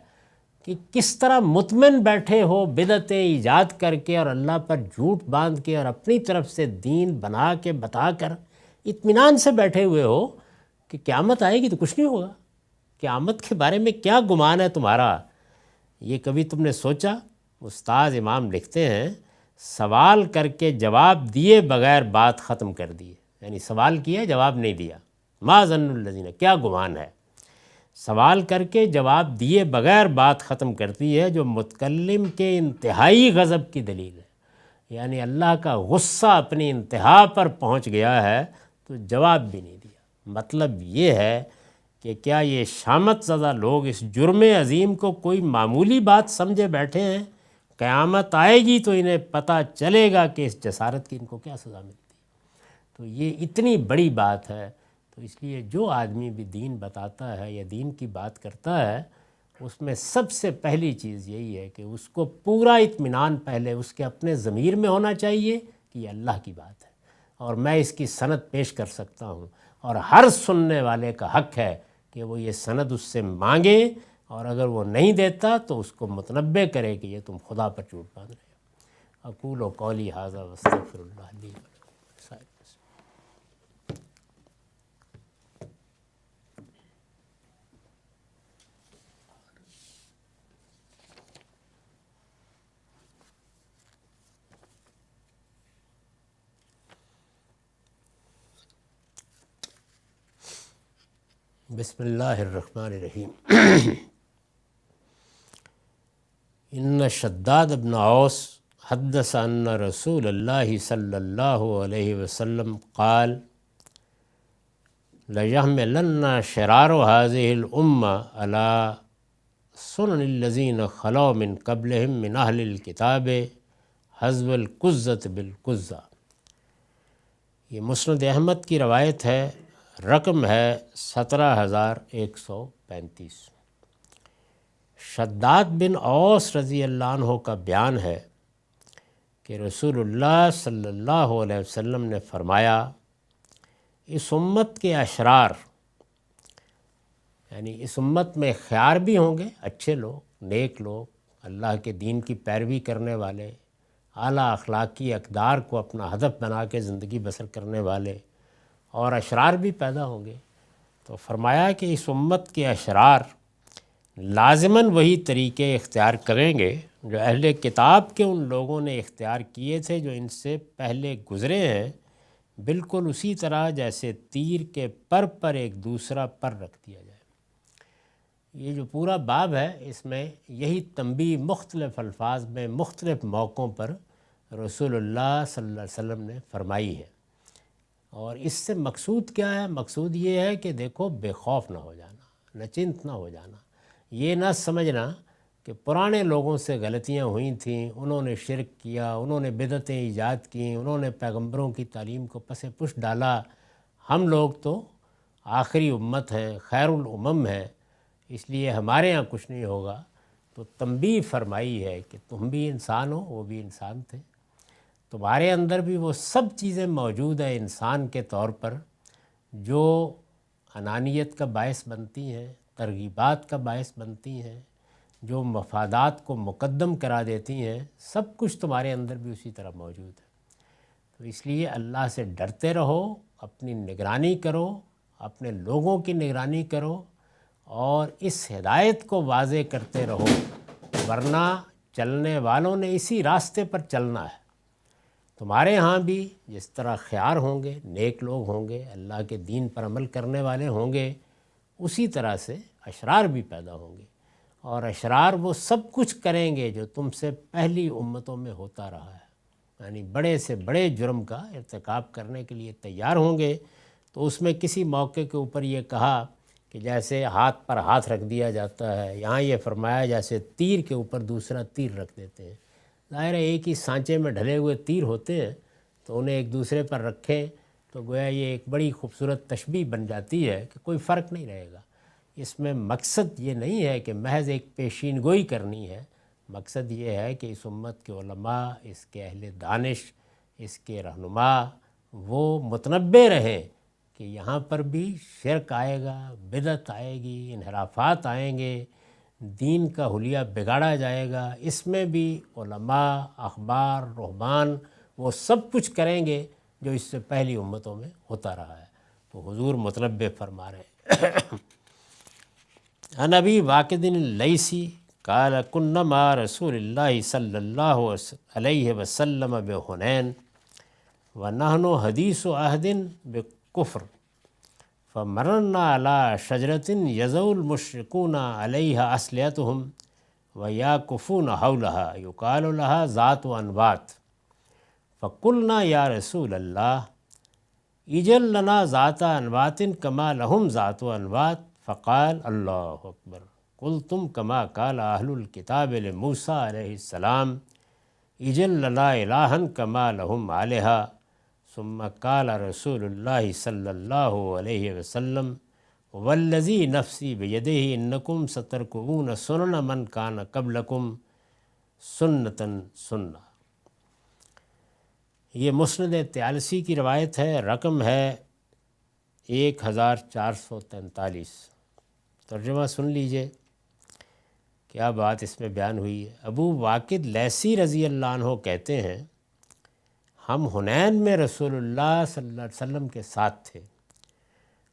Speaker 1: کہ کس طرح مطمئن بیٹھے ہو بدعتیں ایجاد کر کے اور اللہ پر جھوٹ باندھ کے اور اپنی طرف سے دین بنا کے بتا کر اطمینان سے بیٹھے ہوئے ہو کہ قیامت آئے گی تو کچھ نہیں ہوگا. قیامت کے بارے میں کیا گمان ہے تمہارا؟ یہ کبھی تم نے سوچا؟ استاذ امام لکھتے ہیں سوال کر کے جواب دیے بغیر بات ختم کر دی. یعنی سوال کیا جواب نہیں دیا. ما ظن الذین، کیا گمان ہے؟ سوال کر کے جواب دیے بغیر بات ختم کرتی ہے جو متکلم کے انتہائی غضب کی دلیل ہے. یعنی اللہ کا غصہ اپنی انتہا پر پہنچ گیا ہے تو جواب بھی نہیں دیا. مطلب یہ ہے کہ کیا یہ شامت زدہ لوگ اس جرم عظیم کو کوئی معمولی بات سمجھے بیٹھے ہیں؟ قیامت آئے گی تو انہیں پتہ چلے گا کہ اس جسارت کی ان کو کیا سزا ملتی. تو یہ اتنی بڑی بات ہے. تو اس لیے جو آدمی بھی دین بتاتا ہے یا دین کی بات کرتا ہے اس میں سب سے پہلی چیز یہی ہے کہ اس کو پورا اطمینان پہلے اس کے اپنے ضمیر میں ہونا چاہیے کہ یہ اللہ کی بات ہے اور میں اس کی سند پیش کر سکتا ہوں، اور ہر سننے والے کا حق ہے کہ وہ یہ سند اس سے مانگے، اور اگر وہ نہیں دیتا تو اس کو متنبہ کرے کہ یہ تم خدا پر جھوٹ باندھ رہے ہو. اقول و قولی ھذا واستغفر اللہ لی ولکم. بسم اللہ الرحمن الرحیم. ان شداد بن اوس حدث ان رسول اللہ صلی اللہ علیہ وسلم قال لَيَحْمِلَنَّ شِرَارُ هَذِهِ الْأُمَّةِ عَلَى سُنَنِ الَّذِينَ خَلَوْا مِن قَبْلِهِم مِّنْ أَهْلِ الْكِتَابِ حَذْوَ الْقُزَّةِ بِالْقُزَّةِ. یہ مسند احمد کی روایت ہے، رقم ہے 17,135. شداد بن اوس رضی اللہ عنہ کا بیان ہے کہ رسول اللہ صلی اللہ علیہ وسلم نے فرمایا اس امت کے اشرار، یعنی اس امت میں خیار بھی ہوں گے، اچھے لوگ، نیک لوگ، اللہ کے دین کی پیروی کرنے والے، اعلیٰ اخلاقی اقدار کو اپنا ہدف بنا کے زندگی بسر کرنے والے، اور اشرار بھی پیدا ہوں گے. تو فرمایا کہ اس امت کے اشرار لازماً وہی طریقے اختیار کریں گے جو اہل کتاب کے ان لوگوں نے اختیار کیے تھے جو ان سے پہلے گزرے ہیں، بالکل اسی طرح جیسے تیر کے پر پر ایک دوسرا پر رکھ دیا جائے. یہ جو پورا باب ہے اس میں یہی تنبیہ مختلف الفاظ میں مختلف موقعوں پر رسول اللہ صلی اللہ علیہ وسلم نے فرمائی ہے. اور اس سے مقصود کیا ہے؟ مقصود یہ ہے کہ دیکھو بے خوف نہ ہو جانا، نچنت نہ ہو جانا، یہ نہ سمجھنا کہ پرانے لوگوں سے غلطیاں ہوئی تھیں، انہوں نے شرک کیا، انہوں نے بدعتیں ایجاد کیں، انہوں نے پیغمبروں کی تعلیم کو پس پش ڈالا، ہم لوگ تو آخری امت ہیں، خیر الامم ہیں، اس لیے ہمارے ہاں کچھ نہیں ہوگا. تو تنبیہ فرمائی ہے کہ تم بھی انسان ہو، وہ بھی انسان تھے، تمہارے اندر بھی وہ سب چیزیں موجود ہیں انسان کے طور پر جو انانیت کا باعث بنتی ہیں، ترغیبات کا باعث بنتی ہیں، جو مفادات کو مقدم کرا دیتی ہیں. سب کچھ تمہارے اندر بھی اسی طرح موجود ہے. تو اس لیے اللہ سے ڈرتے رہو، اپنی نگرانی کرو، اپنے لوگوں کی نگرانی کرو، اور اس ہدایت کو واضح کرتے رہو، ورنہ چلنے والوں نے اسی راستے پر چلنا ہے. تمہارے ہاں بھی جس طرح خیار ہوں گے، نیک لوگ ہوں گے، اللہ کے دین پر عمل کرنے والے ہوں گے، اسی طرح سے اشرار بھی پیدا ہوں گے. اور اشرار وہ سب کچھ کریں گے جو تم سے پہلی امتوں میں ہوتا رہا ہے، یعنی بڑے سے بڑے جرم کا ارتکاب کرنے کے لیے تیار ہوں گے. تو اس میں کسی موقع کے اوپر یہ کہا کہ جیسے ہاتھ پر ہاتھ رکھ دیا جاتا ہے، یہاں یہ فرمایا جیسے تیر کے اوپر دوسرا تیر رکھ دیتے ہیں. ظاہر ہے ایک ہی سانچے میں ڈھلے ہوئے تیر ہوتے ہیں تو انہیں ایک دوسرے پر رکھیں تو گویا یہ ایک بڑی خوبصورت تشبیہ بن جاتی ہے کہ کوئی فرق نہیں رہے گا. اس میں مقصد یہ نہیں ہے کہ محض ایک پیشین گوئی کرنی ہے، مقصد یہ ہے کہ اس امت کے علماء، اس کے اہل دانش، اس کے رہنما وہ متنبہ رہیں کہ یہاں پر بھی شرک آئے گا، بدعت آئے گی، انحرافات آئیں گے، دین کا حلیہ بگاڑا جائے گا، اس میں بھی علماء، احبار، رہبان وہ سب کچھ کریں گے جو اس سے پہلی امتوں میں ہوتا رہا ہے۔ تو حضور مطلب فرما رہے ہیں۔ عن ابی واقد اللیثی قال کنا مع رسول اللہ صلی اللہ علیہ وسلم بحنین ونحن حدیث عہد بکفر فمررنا علی شجرۃ یضع المشرکون علیہا اسلحتہم ویعکفون حولها یقال لها ذات انواط فقلنا یا رسول اللہ اجعل لنا ذات انواط کما لهم ذات انواط فقال اللہ اکبر قلتم کما قال اہل الکتاب لموسیٰ علیہ السلام اجعل لنا الہا کما لهم آلہہ ثم قال رسول اللہ صلی اللہ علیہ وسلم والذی نفسی بیدہ انکم سترکبون سنن من کان قبلکم سنتاً سنہ۔ یہ مسند طیالسی کی روایت ہے، رقم ہے 1443۔ ترجمہ سن لیجئے، کیا بات اس میں بیان ہوئی ہے۔ ابو واقد لیثی رضی اللہ عنہ کہتے ہیں ہم حنین میں رسول اللہ صلی اللہ علیہ وسلم کے ساتھ تھے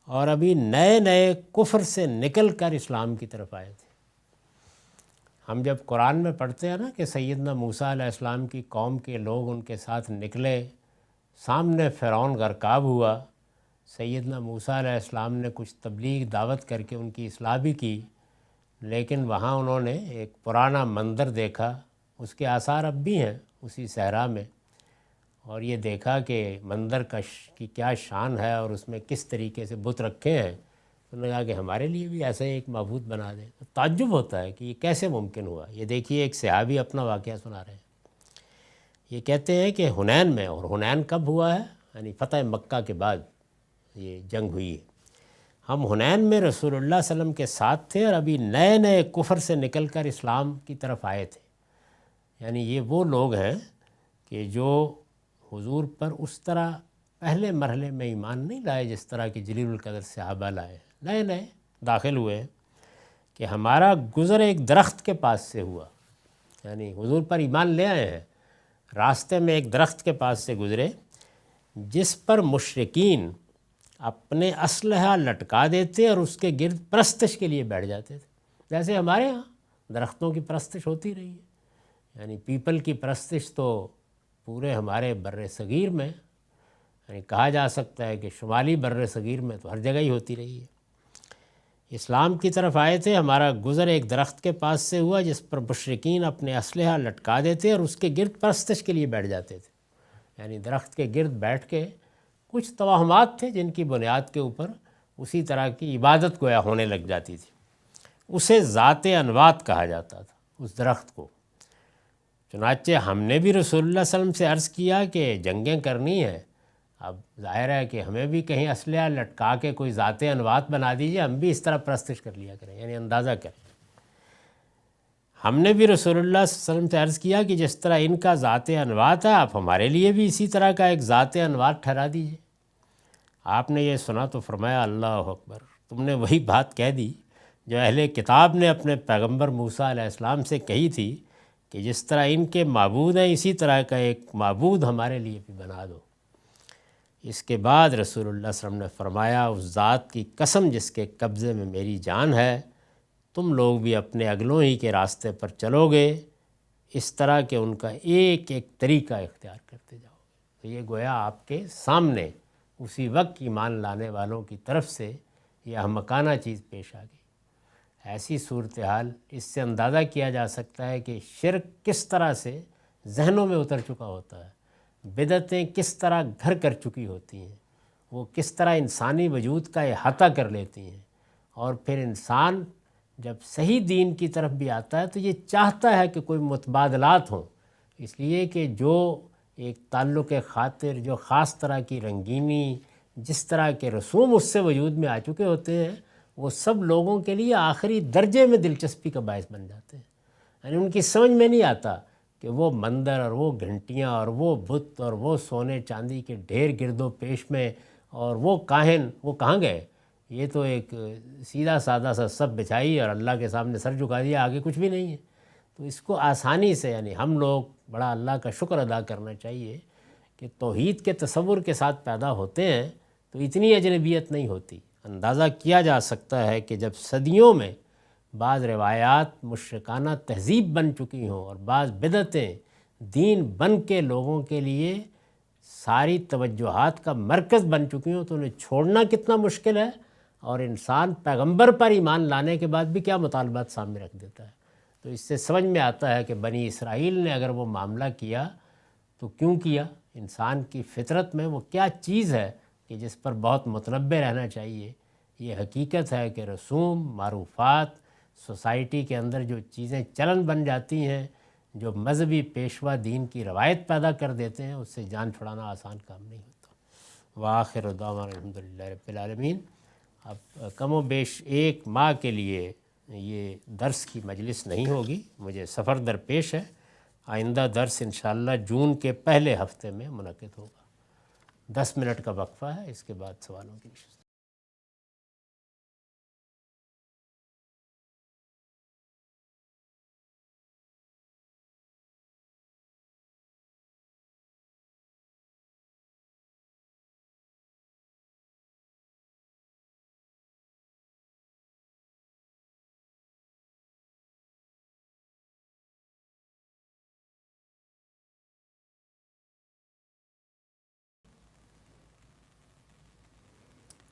Speaker 1: اور ابھی نئے نئے کفر سے نکل کر اسلام کی طرف آئے تھے۔ ہم جب قرآن میں پڑھتے ہیں نا کہ سیدنا موسیٰ علیہ السلام کی قوم کے لوگ ان کے ساتھ نکلے، سامنے فرعون غرقاب ہوا، سیدنا موسیٰ علیہ السلام نے کچھ تبلیغ دعوت کر کے ان کی اصلاح بھی کی، لیکن وہاں انہوں نے ایک پرانا مندر دیکھا، اس کے آثار اب بھی ہیں اسی صحرا میں، اور یہ دیکھا کہ مندر کی کیا شان ہے اور اس میں کس طریقے سے بت رکھے ہیں، تو انہوں نے کہا کہ ہمارے لیے بھی ایسا ایک معبود بنا دیں۔ تو تعجب ہوتا ہے کہ یہ کیسے ممکن ہوا۔ یہ دیکھیے ایک صحابی اپنا واقعہ سنا رہے ہیں، یہ کہتے ہیں کہ حنین میں، اور حنین کب ہوا ہے؟ یعنی فتح مکہ کے بعد یہ جنگ ہوئی ہے۔ ہم حنین میں رسول اللہ صلی اللہ علیہ وسلم کے ساتھ تھے اور ابھی نئے نئے کفر سے نکل کر اسلام کی طرف آئے تھے۔ یعنی یہ وہ لوگ ہیں کہ جو حضور پر اس طرح پہلے مرحلے میں ایمان نہیں لائے جس طرح کہ جلیل القدر صحابہ لائے، نئے نئے داخل ہوئے ہیں کہ ہمارا گزر ایک درخت کے پاس سے ہوا، یعنی حضور پر ایمان لے آئے ہیں، راستے میں ایک درخت کے پاس سے گزرے جس پر مشرکین اپنے اسلحہ لٹکا دیتے اور اس کے گرد پرستش کے لیے بیٹھ جاتے تھے، جیسے ہمارے ہاں درختوں کی پرستش ہوتی رہی ہے۔ یعنی پیپل کی پرستش تو پورے ہمارے بر صغیر میں، یعنی کہا جا سکتا ہے کہ شمالی بر صغیر میں تو ہر جگہ ہی ہوتی رہی ہے۔ اسلام کی طرف آئے تھے، ہمارا گزر ایک درخت کے پاس سے ہوا جس پر مشرکین اپنے اسلحہ لٹکا دیتے اور اس کے گرد پرستش کے لیے بیٹھ جاتے تھے۔ یعنی درخت کے گرد بیٹھ کے کچھ توہمات تھے جن کی بنیاد کے اوپر اسی طرح کی عبادت گویا ہونے لگ جاتی تھی۔ اسے ذات انواط کہا جاتا تھا اس درخت کو۔ چنانچہ ہم نے بھی رسول اللہ صلی اللہ علیہ وسلم سے عرض کیا کہ جنگیں کرنی ہیں، اب ظاہر ہے کہ ہمیں بھی کہیں اسلحہ لٹکا کے کوئی ذات انواط بنا دیجئے، ہم بھی اس طرح پرستش کر لیا کریں، یعنی اندازہ کریں۔ ہم نے بھی رسول اللہ صلی اللہ علیہ وسلم سے عرض کیا کہ جس طرح ان کا ذات انواط ہے آپ ہمارے لیے بھی اسی طرح کا ایک ذات انواط ٹھہرا دیجئے۔ آپ نے یہ سنا تو فرمایا اللہ اکبر، تم نے وہی بات کہہ دی جو اہل کتاب نے اپنے پیغمبر موسیٰ علیہ السلام سے کہی تھی کہ جس طرح ان کے معبود ہیں اسی طرح کا ایک معبود ہمارے لیے بھی بنا دو۔ اس کے بعد رسول اللہ صلی اللہ علیہ وسلم نے فرمایا اس ذات کی قسم جس کے قبضے میں میری جان ہے، تم لوگ بھی اپنے اگلوں ہی کے راستے پر چلو گے اس طرح کہ ان کا ایک ایک طریقہ اختیار کرتے جاؤ گے۔ تو یہ گویا آپ کے سامنے اسی وقت ایمان لانے والوں کی طرف سے یہ احمقانہ چیز پیش آ گئی۔ ایسی صورتحال اس سے اندازہ کیا جا سکتا ہے کہ شرک کس طرح سے ذہنوں میں اتر چکا ہوتا ہے، بدعتیں کس طرح گھر کر چکی ہوتی ہیں، وہ کس طرح انسانی وجود کا احاطہ کر لیتی ہیں، اور پھر انسان جب صحیح دین کی طرف بھی آتا ہے تو یہ چاہتا ہے کہ کوئی متبادلات ہوں، اس لیے کہ جو ایک تعلق خاطر، جو خاص طرح کی رنگینی، جس طرح کے رسوم اس سے وجود میں آ چکے ہوتے ہیں، وہ سب لوگوں کے لیے آخری درجے میں دلچسپی کا باعث بن جاتے ہیں۔ یعنی ان کی سمجھ میں نہیں آتا کہ وہ مندر اور وہ گھنٹیاں اور وہ بت اور وہ سونے چاندی کے ڈھیر گرد و پیش میں اور وہ کاہن وہ کہاں گئے؟ یہ تو ایک سیدھا سادہ سا سب بچھائی اور اللہ کے سامنے سر جھکا دیا، آگے کچھ بھی نہیں ہے۔ تو اس کو آسانی سے یعنی ہم لوگ بڑا اللہ کا شکر ادا کرنا چاہیے کہ توحید کے تصور کے ساتھ پیدا ہوتے ہیں تو اتنی اجنبیت نہیں ہوتی۔ اندازہ کیا جا سکتا ہے کہ جب صدیوں میں بعض روایات مشرکانہ تہذیب بن چکی ہوں اور بعض بدعتیں دین بن کے لوگوں کے لیے ساری توجہات کا مرکز بن چکی ہوں تو انہیں چھوڑنا کتنا مشکل ہے، اور انسان پیغمبر پر ایمان لانے کے بعد بھی کیا مطالبات سامنے رکھ دیتا ہے۔ تو اس سے سمجھ میں آتا ہے کہ بنی اسرائیل نے اگر وہ معاملہ کیا تو کیوں کیا، انسان کی فطرت میں وہ کیا چیز ہے کہ جس پر بہت متنبع رہنا چاہیے۔ یہ حقیقت ہے کہ رسوم معروفات سوسائٹی کے اندر جو چیزیں چلن بن جاتی ہیں، جو مذہبی پیشوا دین کی روایت پیدا کر دیتے ہیں، اس سے جان چھڑانا آسان کام نہیں ہوتا۔ وآخر دعوانا الحمدللہ رب العالمین۔ اب کم و بیش 1 ماہ کے لیے یہ درس کی مجلس نہیں ہوگی، مجھے سفر درپیش ہے۔ آئندہ درس انشاءاللہ جون کے پہلے ہفتے میں منعقد ہوگا۔ 10 منٹ کا وقفہ ہے، اس کے بعد سوالوں کی نشست۔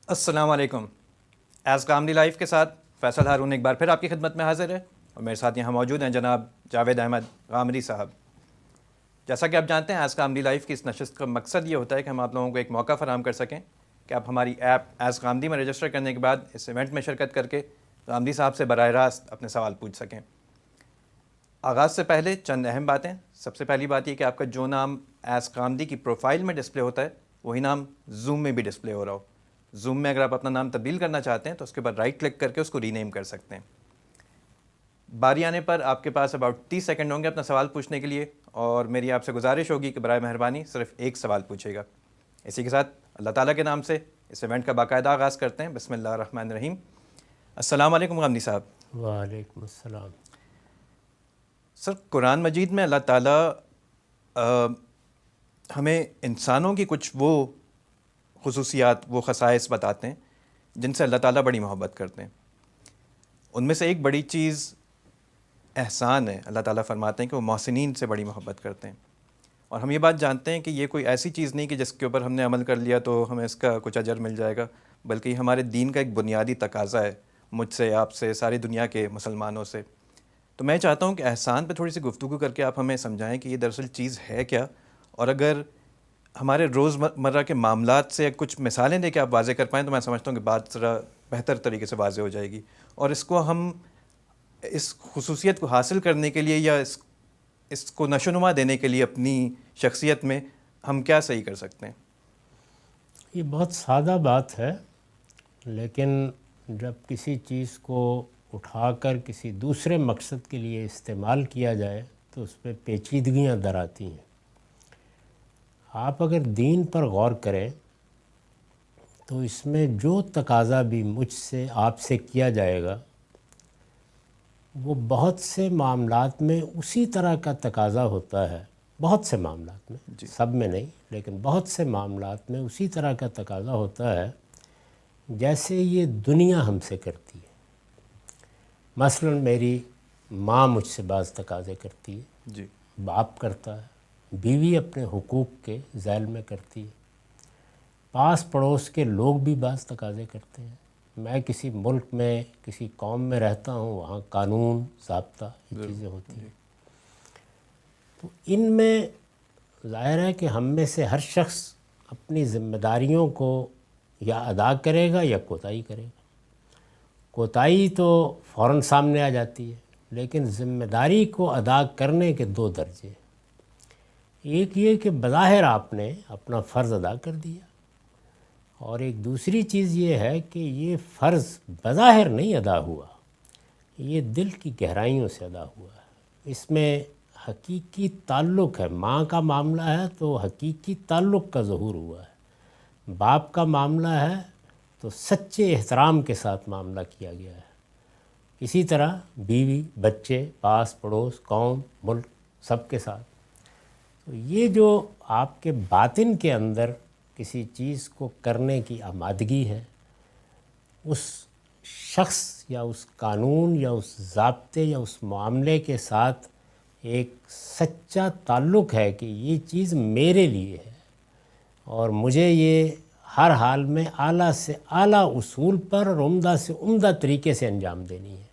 Speaker 2: السلام علیکم۔ ایز کاملی لائف کے ساتھ فیصل ہارون ایک بار پھر آپ کی خدمت میں حاضر ہے، اور میرے ساتھ یہاں موجود ہیں جناب جاوید احمد غامری صاحب۔ جیسا کہ آپ جانتے ہیں، ایز کاملی لائف کی اس نشست کا مقصد یہ ہوتا ہے کہ ہم آپ لوگوں کو ایک موقع فراہم کر سکیں کہ آپ ہماری ایپ ایز کاملی میں رجسٹر کرنے کے بعد اس ایونٹ میں شرکت کر کے غامری صاحب سے براہ راست اپنے سوال پوچھ سکیں۔ آغاز سے پہلے چند اہم باتیں۔ سب سے پہلی بات یہ کہ آپ کا جو نام ایز کاملی کی پروفائل میں ڈسپلے ہوتا ہے وہی نام زوم میں بھی ڈسپلے ہو رہا ہو۔ زوم میں اگر آپ اپنا نام تبدیل کرنا چاہتے ہیں تو اس کے بعد رائٹ کلک کر کے اس کو ری نیم کر سکتے ہیں۔ باری آنے پر آپ کے پاس اباؤٹ 30 سیکنڈ ہوں گے اپنا سوال پوچھنے کے لیے، اور میری آپ سے گزارش ہوگی کہ برائے مہربانی صرف ایک سوال پوچھے گا۔ اسی کے ساتھ اللہ تعالیٰ کے نام سے اس ایونٹ کا باقاعدہ آغاز کرتے ہیں۔ بسم اللہ الرحمن الرحیم۔ السلام علیکم غامدی صاحب۔
Speaker 1: وعلیکم السلام۔
Speaker 2: سر، قرآن مجید میں اللہ تعالیٰ ہمیں انسانوں کی کچھ وہ خصوصیات، وہ خصائص بتاتے ہیں جن سے اللہ تعالیٰ بڑی محبت کرتے ہیں۔ ان میں سے ایک بڑی چیز احسان ہے۔ اللہ تعالیٰ فرماتے ہیں کہ وہ محسنین سے بڑی محبت کرتے ہیں، اور ہم یہ بات جانتے ہیں کہ یہ کوئی ایسی چیز نہیں کہ جس کے اوپر ہم نے عمل کر لیا تو ہمیں اس کا کچھ اجر مل جائے گا، بلکہ یہ ہمارے دین کا ایک بنیادی تقاضا ہے، مجھ سے، آپ سے، ساری دنیا کے مسلمانوں سے۔ تو میں چاہتا ہوں کہ احسان پہ تھوڑی سی گفتگو کر کے آپ ہمیں سمجھائیں کہ یہ دراصل چیز ہے کیا، اور اگر ہمارے روز مرہ کے معاملات سے کچھ مثالیں دے کے آپ واضح کر پائیں تو میں سمجھتا ہوں کہ بات ذرا بہتر طریقے سے واضح ہو جائے گی، اور اس کو ہم اس خصوصیت کو حاصل کرنے کے لیے یا اس کو نشوونما دینے کے لیے اپنی شخصیت میں ہم کیا صحیح کر سکتے ہیں؟
Speaker 1: یہ بہت سادہ بات ہے، لیکن جب کسی چیز کو اٹھا کر کسی دوسرے مقصد کے لیے استعمال کیا جائے تو اس پہ پیچیدگیاں در آتی ہیں۔ آپ اگر دین پر غور کریں تو اس میں جو تقاضا بھی مجھ سے آپ سے کیا جائے گا وہ بہت سے معاملات میں اسی طرح کا تقاضا ہوتا ہے، بہت سے معاملات میں، سب میں نہیں لیکن بہت سے معاملات میں اسی طرح کا تقاضا ہوتا ہے جیسے یہ دنیا ہم سے کرتی ہے۔ مثلا میری ماں مجھ سے بعض تقاضے کرتی ہے،
Speaker 2: جی،
Speaker 1: باپ کرتا ہے، بیوی اپنے حقوق کے ذیل میں کرتی ہے، پاس پڑوس کے لوگ بھی بعض تقاضے کرتے ہیں۔ میں کسی ملک میں، کسی قوم میں رہتا ہوں، وہاں قانون، ضابطہ، یہ چیزیں ہوتی ہیں۔ تو ان میں ظاہر ہے کہ ہم میں سے ہر شخص اپنی ذمہ داریوں کو یا ادا کرے گا یا کوتاہی کرے گا۔ کوتاہی تو فوراً سامنے آ جاتی ہے، لیکن ذمہ داری کو ادا کرنے کے 2 درجے ہیں۔ ایک یہ کہ بظاہر آپ نے اپنا فرض ادا کر دیا، اور ایک دوسری چیز یہ ہے کہ یہ فرض بظاہر نہیں ادا ہوا، یہ دل کی گہرائیوں سے ادا ہوا ہے۔ اس میں حقیقی تعلق ہے، ماں کا معاملہ ہے تو حقیقی تعلق کا ظہور ہوا ہے۔ باپ کا معاملہ ہے تو سچے احترام کے ساتھ معاملہ کیا گیا ہے. اسی طرح بیوی، بچے، پاس پڑوس، قوم، ملک، سب کے ساتھ. تو یہ جو آپ کے باطن کے اندر کسی چیز کو کرنے کی آمادگی ہے، اس شخص یا اس قانون یا اس ضابطے یا اس معاملے کے ساتھ ایک سچا تعلق ہے کہ یہ چیز میرے لیے ہے اور مجھے یہ ہر حال میں اعلیٰ سے اعلیٰ اصول پر اور عمدہ سے عمدہ طریقے سے انجام دینی ہے.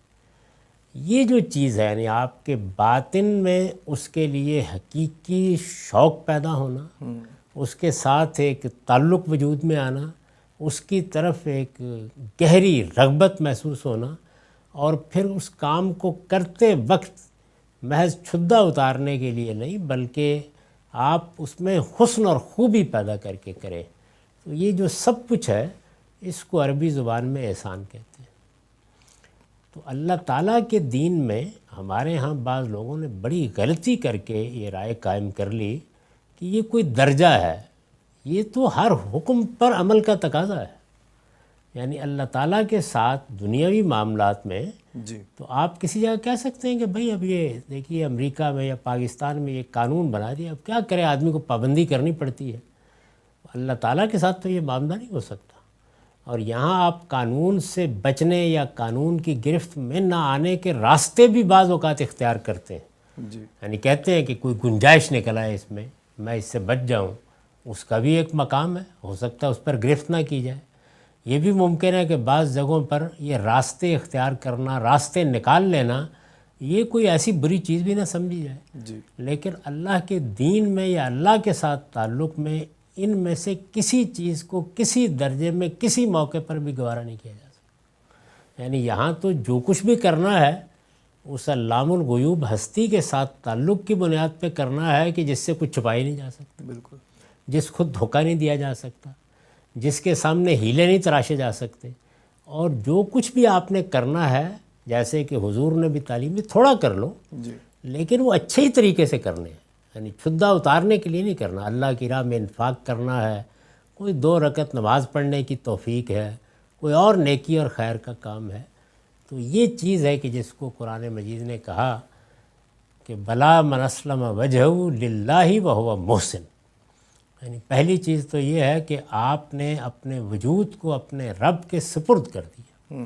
Speaker 1: یہ جو چیز ہے یعنی آپ کے باطن میں اس کے لیے حقیقی شوق پیدا ہونا، اس کے ساتھ ایک تعلق وجود میں آنا، اس کی طرف ایک گہری رغبت محسوس ہونا، اور پھر اس کام کو کرتے وقت محض چھدہ اتارنے کے لیے نہیں بلکہ آپ اس میں حسن اور خوبی پیدا کر کے کریں. تو یہ جو سب کچھ ہے اس کو عربی زبان میں احسان کہتے ہیں. تو اللہ تعالیٰ کے دین میں ہمارے ہاں بعض لوگوں نے بڑی غلطی کر کے یہ رائے قائم کر لی کہ یہ کوئی درجہ ہے. یہ تو ہر حکم پر عمل کا تقاضا ہے. یعنی اللہ تعالیٰ کے ساتھ دنیاوی معاملات میں
Speaker 2: جی
Speaker 1: تو آپ کسی جگہ کہہ سکتے ہیں کہ بھئی اب یہ دیکھیے امریکہ میں یا پاکستان میں یہ قانون بنا دیا، اب کیا کرے آدمی کو پابندی کرنی پڑتی ہے. اللہ تعالیٰ کے ساتھ تو یہ معاملہ نہیں ہو سکتا. اور یہاں آپ قانون سے بچنے یا قانون کی گرفت میں نہ آنے کے راستے بھی بعض اوقات اختیار کرتے ہیں.
Speaker 2: جی
Speaker 1: یعنی کہتے ہیں کہ کوئی گنجائش نکل آئے اس میں اس سے بچ جاؤں، اس کا بھی ایک مقام ہے، ہو سکتا ہے اس پر گرفت نہ کی جائے. یہ بھی ممکن ہے کہ بعض جگہوں پر یہ راستے اختیار کرنا، راستے نکال لینا، یہ کوئی ایسی بری چیز بھی نہ سمجھی جائے.
Speaker 2: جی
Speaker 1: لیکن اللہ کے دین میں یا اللہ کے ساتھ تعلق میں ان میں سے کسی چیز کو کسی درجے میں کسی موقع پر بھی گوارا نہیں کیا جا سکتا. یعنی یہاں تو جو کچھ بھی کرنا ہے اس علام الغیوب ہستی کے ساتھ تعلق کی بنیاد پہ کرنا ہے کہ جس سے کچھ چھپائی نہیں جا سکتا،
Speaker 2: بالکل.
Speaker 1: جس کو دھوکہ نہیں دیا جا سکتا، جس کے سامنے ہیلے نہیں تراشے جا سکتے. اور جو کچھ بھی آپ نے کرنا ہے جیسے کہ حضور نے بھی تعلیم دی، تھوڑا کر لو
Speaker 2: جی
Speaker 1: لیکن وہ اچھے ہی طریقے سے کرنے ہیں. یعنی چھدہ اتارنے کے لیے نہیں کرنا. اللہ کی راہ میں انفاق کرنا ہے، کوئی 2 رکعت نماز پڑھنے کی توفیق ہے، کوئی اور نیکی اور خیر کا کام ہے. تو یہ چیز ہے کہ جس کو قرآن مجید نے کہا کہ بلا من اسلم وجہہ للہ وہو محسن. یعنی پہلی چیز تو یہ ہے کہ آپ نے اپنے وجود کو اپنے رب کے سپرد کر دیا،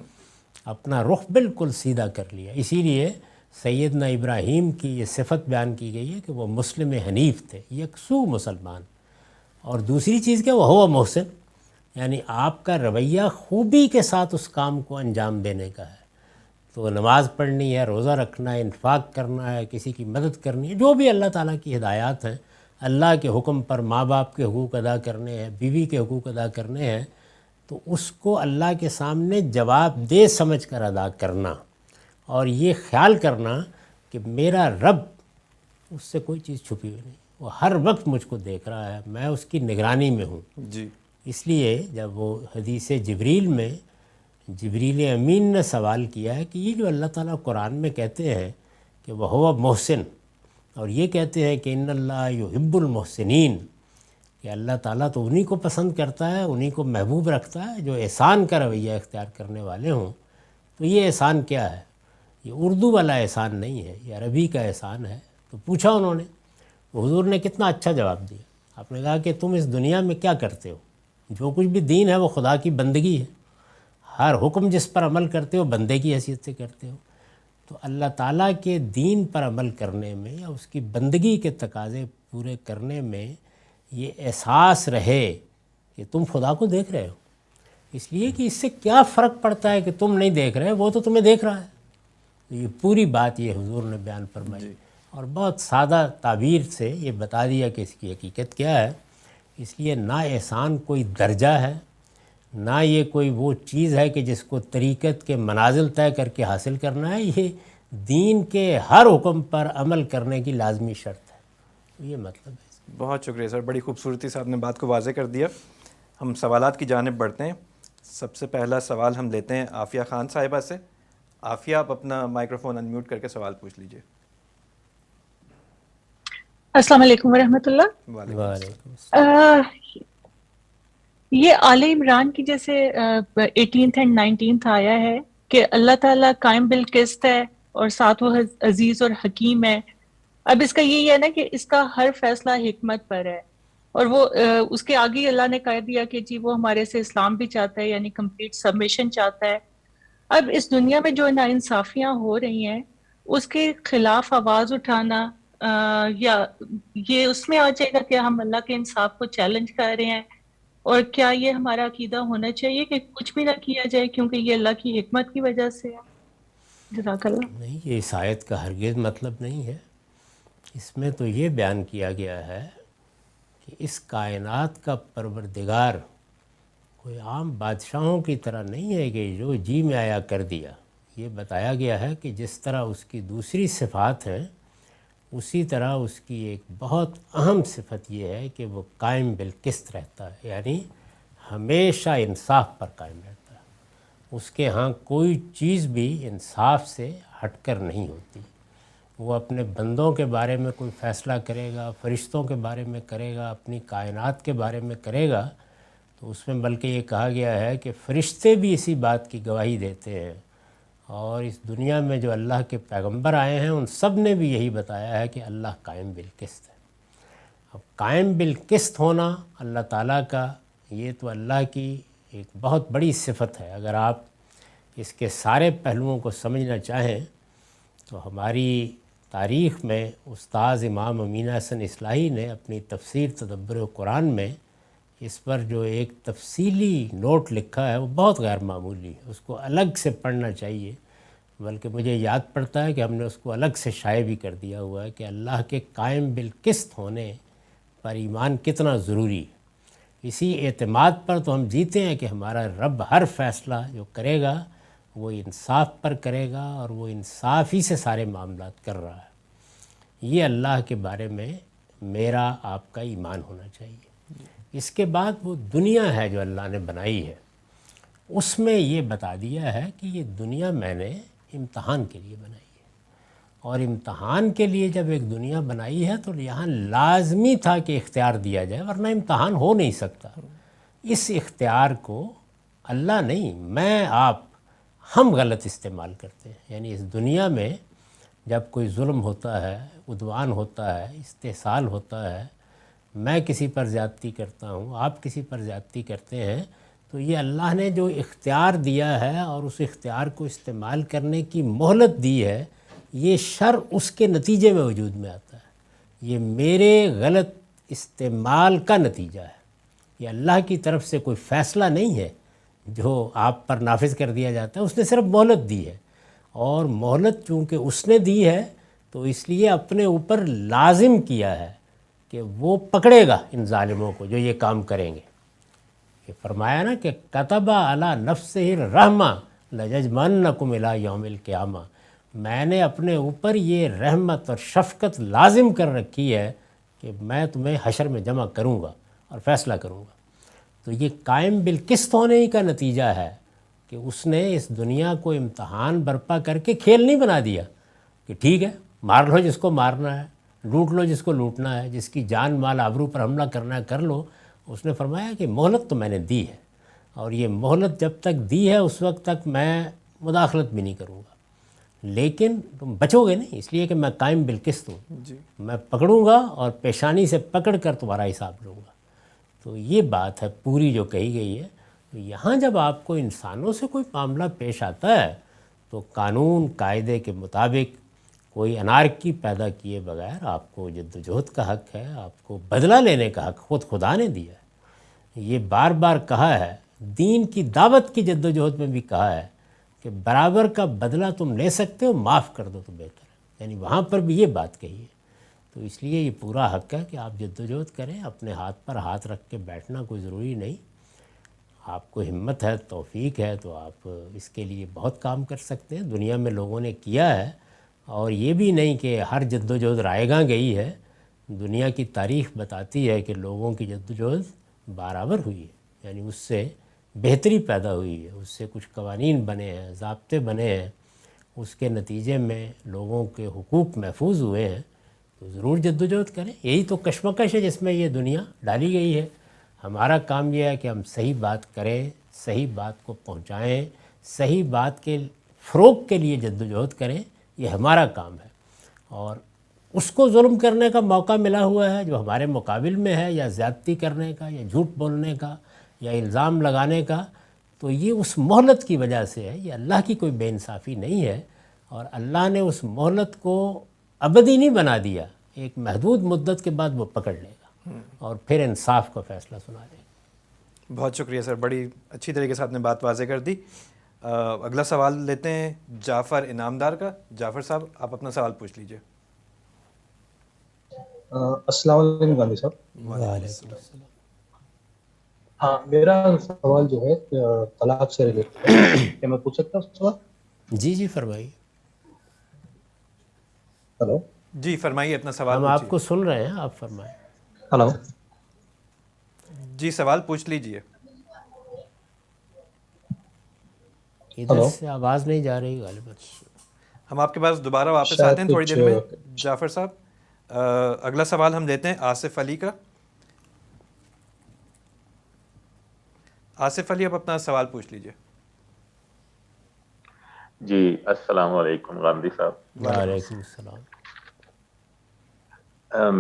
Speaker 1: اپنا رخ بالکل سیدھا کر لیا. اسی لیے سیدنا ابراہیم کی یہ صفت بیان کی گئی ہے کہ وہ مسلم حنیف تھے، یکسو مسلمان. اور دوسری چیز کہ وہ ہوا محسن، یعنی آپ کا رویہ خوبی کے ساتھ اس کام کو انجام دینے کا ہے. تو نماز پڑھنی ہے، روزہ رکھنا ہے، انفاق کرنا ہے، کسی کی مدد کرنی ہے، جو بھی اللہ تعالیٰ کی ہدایات ہیں، اللہ کے حکم پر ماں باپ کے حقوق ادا کرنے ہیں، بیوی کے حقوق ادا کرنے ہیں، تو اس کو اللہ کے سامنے جواب دہ سمجھ کر ادا کرنا. اور یہ خیال کرنا کہ میرا رب، اس سے کوئی چیز چھپی ہوئی نہیں، وہ ہر وقت مجھ کو دیکھ رہا ہے، میں اس کی نگرانی میں ہوں.
Speaker 2: جی
Speaker 1: اس لیے جب وہ حدیث جبریل میں جبریل امین نے سوال کیا ہے کہ یہ جو اللہ تعالیٰ قرآن میں کہتے ہیں کہ وہ ہوا محسن، اور یہ کہتے ہیں کہ ان اللہ یحب المحسنین، کہ اللہ تعالیٰ تو انہی کو پسند کرتا ہے، انہی کو محبوب رکھتا ہے جو احسان کا رویہ اختیار کرنے والے ہوں. تو یہ احسان کیا ہے؟ یہ اردو والا احسان نہیں ہے، یہ عربی کا احسان ہے. تو پوچھا انہوں نے، حضور نے کتنا اچھا جواب دیا. آپ نے کہا کہ تم اس دنیا میں کیا کرتے ہو؟ جو کچھ بھی دین ہے وہ خدا کی بندگی ہے. ہر حکم جس پر عمل کرتے ہو بندے کی حیثیت سے کرتے ہو. تو اللہ تعالیٰ کے دین پر عمل کرنے میں یا اس کی بندگی کے تقاضے پورے کرنے میں یہ احساس رہے کہ تم خدا کو دیکھ رہے ہو. اس لیے کہ اس سے کیا فرق پڑتا ہے کہ تم نہیں دیکھ رہے، وہ تو تمہیں دیکھ رہا ہے. تو یہ پوری بات یہ حضور نے بیان فرمائی اور بہت سادہ تعبیر سے یہ بتا دیا کہ اس کی حقیقت کیا ہے. اس لیے نہ احسان کوئی درجہ ہے، نہ یہ کوئی وہ چیز ہے کہ جس کو طریقت کے منازل طے کر کے حاصل کرنا ہے. یہ دین کے ہر حکم پر عمل کرنے کی لازمی شرط ہے. یہ مطلب ہے.
Speaker 2: بہت شکریہ سر، بڑی خوبصورتی سے آپ نے بات کو واضح کر دیا. ہم سوالات کی جانب بڑھتے ہیں. سب سے پہلا سوال ہم لیتے ہیں عافیہ خان صاحبہ سے. عافیہ، آپ اپنا مائکروفون انمیوٹ کر کے سوال پوچھ لیجئے.
Speaker 3: السلام علیکم ورحمۃ اللہ.
Speaker 2: وعلیکم
Speaker 1: وعلیکم السلام.
Speaker 3: یہ آل عمران کی جیسے 18th اینڈ 19th آیا ہے کہ اللہ تعالیٰ قائم بالقسط ہے اور ساتھ وہ عزیز اور حکیم ہے. اب اس کا یہی ہے نا کہ اس کا ہر فیصلہ حکمت پر ہے، اور وہ اس کے آگے اللہ نے کہہ دیا کہ جی وہ ہمارے سے اسلام بھی چاہتا ہے، یعنی کمپلیٹ سبمیشن چاہتا ہے. اب اس دنیا میں جو ناانصافیاں ہو رہی ہیں اس کے خلاف آواز اٹھانا یا یہ اس میں آ جائے گا کہ ہم اللہ کے انصاف کو چیلنج کر رہے ہیں، اور کیا یہ ہمارا عقیدہ ہونا چاہیے کہ کچھ بھی نہ کیا جائے کیونکہ یہ اللہ کی حکمت کی وجہ سے ہے؟ جزاک اللہ.
Speaker 1: نہیں، یہ اس آیت کا ہرگز مطلب نہیں ہے. اس میں تو یہ بیان کیا گیا ہے کہ اس کائنات کا پروردگار کوئی عام بادشاہوں کی طرح نہیں ہے کہ جو جی میں آیا کر دیا. یہ بتایا گیا ہے کہ جس طرح اس کی دوسری صفات ہیں اسی طرح اس کی ایک بہت اہم صفت یہ ہے کہ وہ قائم بالقسط رہتا ہے، یعنی ہمیشہ انصاف پر قائم رہتا ہے. اس کے ہاں کوئی چیز بھی انصاف سے ہٹ کر نہیں ہوتی. وہ اپنے بندوں کے بارے میں کوئی فیصلہ کرے گا، فرشتوں کے بارے میں کرے گا، اپنی کائنات کے بارے میں کرے گا، تو اس میں بلکہ یہ کہا گیا ہے کہ فرشتے بھی اسی بات کی گواہی دیتے ہیں، اور اس دنیا میں جو اللہ کے پیغمبر آئے ہیں ان سب نے بھی یہی بتایا ہے کہ اللہ قائم بالقسط ہے. اب قائم بالقسط ہونا اللہ تعالیٰ کا، یہ تو اللہ کی ایک بہت بڑی صفت ہے. اگر آپ اس کے سارے پہلوؤں کو سمجھنا چاہیں تو ہماری تاریخ میں استاذ امام امین حسن اصلاحی نے اپنی تفسیر تدبر قرآن میں اس پر جو ایک تفصیلی نوٹ لکھا ہے وہ بہت غیر معمولی ہے. اس کو الگ سے پڑھنا چاہیے، بلکہ مجھے یاد پڑتا ہے کہ ہم نے اس کو الگ سے شائع بھی کر دیا ہوا ہے کہ اللہ کے قائم بالقسط ہونے پر ایمان کتنا ضروری ہے. اسی اعتماد پر تو ہم جیتے ہیں کہ ہمارا رب ہر فیصلہ جو کرے گا وہ انصاف پر کرے گا، اور وہ انصاف ہی سے سارے معاملات کر رہا ہے. یہ اللہ کے بارے میں میرا آپ کا ایمان ہونا چاہیے. اس کے بعد وہ دنیا ہے جو اللہ نے بنائی ہے، اس میں یہ بتا دیا ہے کہ یہ دنیا میں نے امتحان کے لیے بنائی ہے، اور امتحان کے لیے جب ایک دنیا بنائی ہے تو یہاں لازمی تھا کہ اختیار دیا جائے، ورنہ امتحان ہو نہیں سکتا. اس اختیار کو اللہ نہیں، میں آپ ہم غلط استعمال کرتے ہیں. یعنی اس دنیا میں جب کوئی ظلم ہوتا ہے، عدوان ہوتا ہے، استحصال ہوتا ہے، میں کسی پر زیادتی کرتا ہوں، آپ کسی پر زیادتی کرتے ہیں، تو یہ اللہ نے جو اختیار دیا ہے اور اس اختیار کو استعمال کرنے کی مہلت دی ہے، یہ شر اس کے نتیجے میں وجود میں آتا ہے. یہ میرے غلط استعمال کا نتیجہ ہے. یہ اللہ کی طرف سے کوئی فیصلہ نہیں ہے جو آپ پر نافذ کر دیا جاتا ہے. اس نے صرف مہلت دی ہے، اور مہلت چونکہ اس نے دی ہے تو اس لیے اپنے اوپر لازم کیا ہے کہ وہ پکڑے گا ان ظالموں کو جو یہ کام کریں گے. یہ فرمایا نا کہ کتب علی نفسہ الرحمہ لَيَجْمَعَنَّكُمْ اِلَىٰ یوم القیامہ، میں نے اپنے اوپر یہ رحمت اور شفقت لازم کر رکھی ہے کہ میں تمہیں حشر میں جمع کروں گا اور فیصلہ کروں گا. تو یہ قائم بالقسط ہونے ہی کا نتیجہ ہے کہ اس نے اس دنیا کو امتحان برپا کر کے کھیل نہیں بنا دیا کہ ٹھیک ہے مار لو جس کو مارنا ہے، لوٹ لو جس کو لوٹنا ہے، جس کی جان مال آبرو پر حملہ کرنا ہے کر لو. اس نے فرمایا کہ مہلت تو میں نے دی ہے، اور یہ مہلت جب تک دی ہے اس وقت تک میں مداخلت بھی نہیں کروں گا. لیکن تم بچو گے نہیں، اس لیے کہ میں قائم بالقسط ہوں. میں پکڑوں گا اور پیشانی سے پکڑ کر تمہارا حساب لوں گا. تو یہ بات ہے پوری جو کہی گئی ہے. تو یہاں جب آپ کو انسانوں سے کوئی معاملہ پیش آتا ہے تو قانون قاعدے کے مطابق کوئی انارکی پیدا کیے بغیر آپ کو جدوجہد کا حق ہے، آپ کو بدلہ لینے کا حق خود خدا نے دیا ہے. یہ بار بار کہا ہے، دین کی دعوت کی جدوجہد میں بھی کہا ہے کہ برابر کا بدلہ تم لے سکتے ہو، معاف کر دو تو بہتر ہے. یعنی وہاں پر بھی یہ بات کہی ہے. تو اس لیے یہ پورا حق ہے کہ آپ جدوجہد کریں. اپنے ہاتھ پر ہاتھ رکھ کے بیٹھنا کوئی ضروری نہیں. آپ کو ہمت ہے، توفیق ہے، تو آپ اس کے لیے بہت کام کر سکتے ہیں. دنیا میں لوگوں نے کیا ہے، اور یہ بھی نہیں کہ ہر جدوجہد رائے گاں گئی ہے. دنیا کی تاریخ بتاتی ہے کہ لوگوں کی جدوجہد برابر ہوئی ہے، یعنی اس سے بہتری پیدا ہوئی ہے، اس سے کچھ قوانین بنے ہیں، ضابطے بنے ہیں، اس کے نتیجے میں لوگوں کے حقوق محفوظ ہوئے ہیں. تو ضرور جدوجہد کریں. یہی تو کشمکش ہے جس میں یہ دنیا ڈالی گئی ہے. ہمارا کام یہ ہے کہ ہم صحیح بات کریں، صحیح بات کو پہنچائیں، صحیح بات کے فروغ کے لیے جدوجہد کریں، یہ ہمارا کام ہے۔ اور اس کو ظلم کرنے کا موقع ملا ہوا ہے جو ہمارے مقابل میں ہے، یا زیادتی کرنے کا، یا جھوٹ بولنے کا، یا الزام لگانے کا، تو یہ اس مہلت کی وجہ سے ہے، یہ اللہ کی کوئی بے انصافی نہیں ہے۔ اور اللہ نے اس مہلت کو ابدی نہیں بنا دیا، ایک محدود مدت کے بعد وہ پکڑ لے گا اور پھر انصاف کا فیصلہ سنا دے گا۔
Speaker 2: بہت شکریہ سر، بڑی اچھی طریقے سے آپ نے بات واضح کر دی۔ اگلا سوال لیتے ہیں جعفر انعامدار کا۔ جعفر صاحب، آپ اپنا سوال پوچھ لیجئے۔
Speaker 4: السلام علیکم گاندھی صاحب۔
Speaker 1: وعلیکم السلام۔
Speaker 4: ہاں، میرا سوال جو ہے طلاق سے ریلیٹڈ ہے، کیا میں پوچھ سکتا ہوں سوال؟
Speaker 1: جی جی فرمائیے۔
Speaker 4: ہلو
Speaker 2: جی فرمائیے، اپنا سوال
Speaker 1: ہم آپ
Speaker 2: پوچھیے۔
Speaker 1: کو سن رہے ہیں، آپ فرمائیں۔
Speaker 4: ہلو
Speaker 2: جی سوال پوچھ لیجئے۔
Speaker 1: ادھر
Speaker 4: ہلو
Speaker 1: سے آواز نہیں جا رہی غالباً۔
Speaker 2: ہم آپ کے پاس دوبارہ واپس
Speaker 4: شاید
Speaker 2: آتے ہیں تھوڑی
Speaker 4: کچھ
Speaker 2: دیر میں جعفر صاحب۔ اگلا سوال ہم لیتے ہیں آصف علی کا۔ آصف علی، آپ اپنا سوال پوچھ لیجئے۔
Speaker 5: جی السلام علیکم غامدی صاحب۔
Speaker 1: وعلیکم السلام۔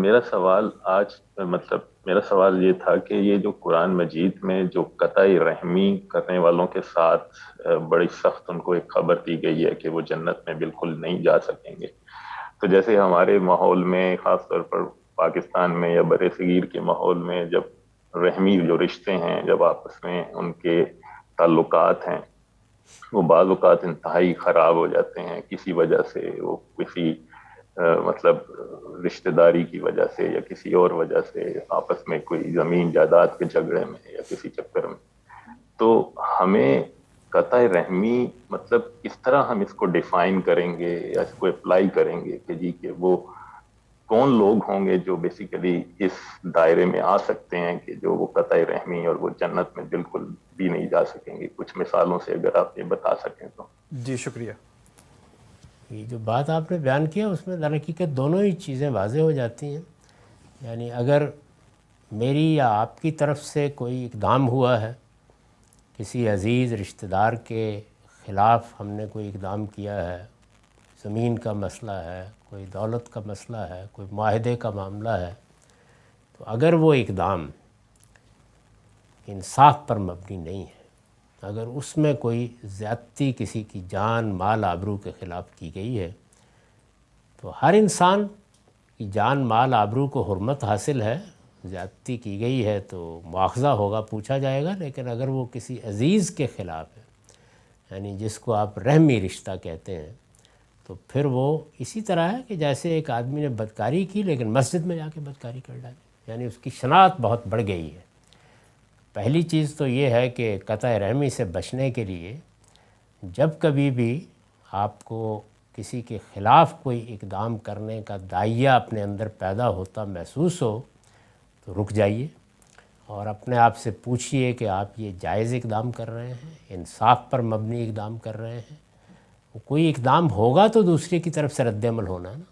Speaker 5: میرا سوال میرا سوال یہ تھا کہ یہ جو قرآن مجید میں جو قطعی رحمی کرنے والوں کے ساتھ بڑی سخت ان کو ایک خبر دی گئی ہے کہ وہ جنت میں بالکل نہیں جا سکیں گے، تو جیسے ہمارے ماحول میں، خاص طور پر پاکستان میں یا بر صغیر کے ماحول میں، جب رحمی جو رشتے ہیں، جب آپس میں ان کے تعلقات ہیں، وہ بعض اوقات انتہائی خراب ہو جاتے ہیں کسی وجہ سے، وہ کسی رشتہ داری کی وجہ سے یا کسی اور وجہ سے، آپس میں کوئی زمین جائیداد کے جھگڑے میں یا کسی چکر میں، تو ہمیں قطع رحمی کس طرح ہم اس کو ڈیفائن کریں گے یا اس کو اپلائی کریں گے کہ وہ کون لوگ ہوں گے جو بیسیکلی اس دائرے میں آ سکتے ہیں کہ جو وہ قطع رحمی اور وہ جنت میں بالکل بھی نہیں جا سکیں گے؟ کچھ مثالوں سے اگر آپ یہ بتا سکیں تو۔
Speaker 2: جی شکریہ۔
Speaker 1: یہ جو بات آپ نے بیان کیا اس میں در حقیقت دونوں ہی چیزیں واضح ہو جاتی ہیں۔ یعنی اگر میری یا آپ کی طرف سے کوئی اقدام ہوا ہے، کسی عزیز رشتہ دار کے خلاف ہم نے کوئی اقدام کیا ہے، زمین کا مسئلہ ہے، کوئی دولت کا مسئلہ ہے، کوئی معاہدے کا معاملہ ہے، تو اگر وہ اقدام انصاف پر مبنی نہیں ہے، اگر اس میں کوئی زیادتی کسی کی جان، مال، آبرو کے خلاف کی گئی ہے، تو ہر انسان کی جان، مال، آبرو کو حرمت حاصل ہے، زیادتی کی گئی ہے تو مواخذہ ہوگا، پوچھا جائے گا۔ لیکن اگر وہ کسی عزیز کے خلاف ہے، یعنی جس کو آپ رحمی رشتہ کہتے ہیں، تو پھر وہ اسی طرح ہے کہ جیسے ایک آدمی نے بدکاری کی لیکن مسجد میں جا کے بدکاری کر ڈالی، یعنی اس کی شناخت بہت بڑھ گئی ہے۔ پہلی چیز تو یہ ہے کہ قطع رحمی سے بچنے کے لیے جب کبھی بھی آپ کو کسی کے خلاف کوئی اقدام کرنے کا داعیہ اپنے اندر پیدا ہوتا محسوس ہو تو رک جائیے اور اپنے آپ سے پوچھئے کہ آپ یہ جائز اقدام کر رہے ہیں، انصاف پر مبنی اقدام کر رہے ہیں۔ کوئی اقدام ہوگا تو دوسرے کی طرف سے رد عمل ہونا ہے نا،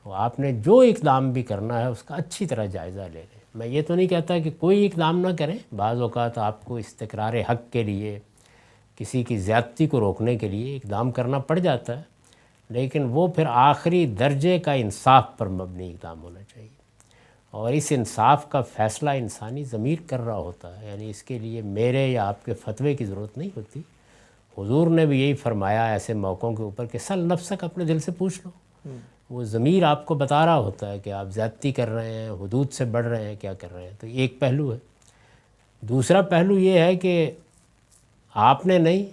Speaker 1: تو آپ نے جو اقدام بھی کرنا ہے اس کا اچھی طرح جائزہ لے لیں۔ میں یہ تو نہیں کہتا کہ کوئی اقدام نہ کریں، بعض اوقات آپ کو استقرار حق کے لیے، کسی کی زیادتی کو روکنے کے لیے اقدام کرنا پڑ جاتا ہے، لیکن وہ پھر آخری درجے کا انصاف پر مبنی اقدام ہونا چاہیے، اور اس انصاف کا فیصلہ انسانی ضمیر کر رہا ہوتا ہے۔ یعنی اس کے لیے میرے یا آپ کے فتوے کی ضرورت نہیں ہوتی۔ حضور نے بھی یہی فرمایا ایسے موقعوں کے اوپر کہ سل نفسک، اپنے دل سے پوچھ لو، وہ ضمیر آپ کو بتا رہا ہوتا ہے کہ آپ زیادتی کر رہے ہیں، حدود سے بڑھ رہے ہیں، کیا کر رہے ہیں۔ تو یہ ایک پہلو ہے۔ دوسرا پہلو یہ ہے کہ آپ نے نہیں،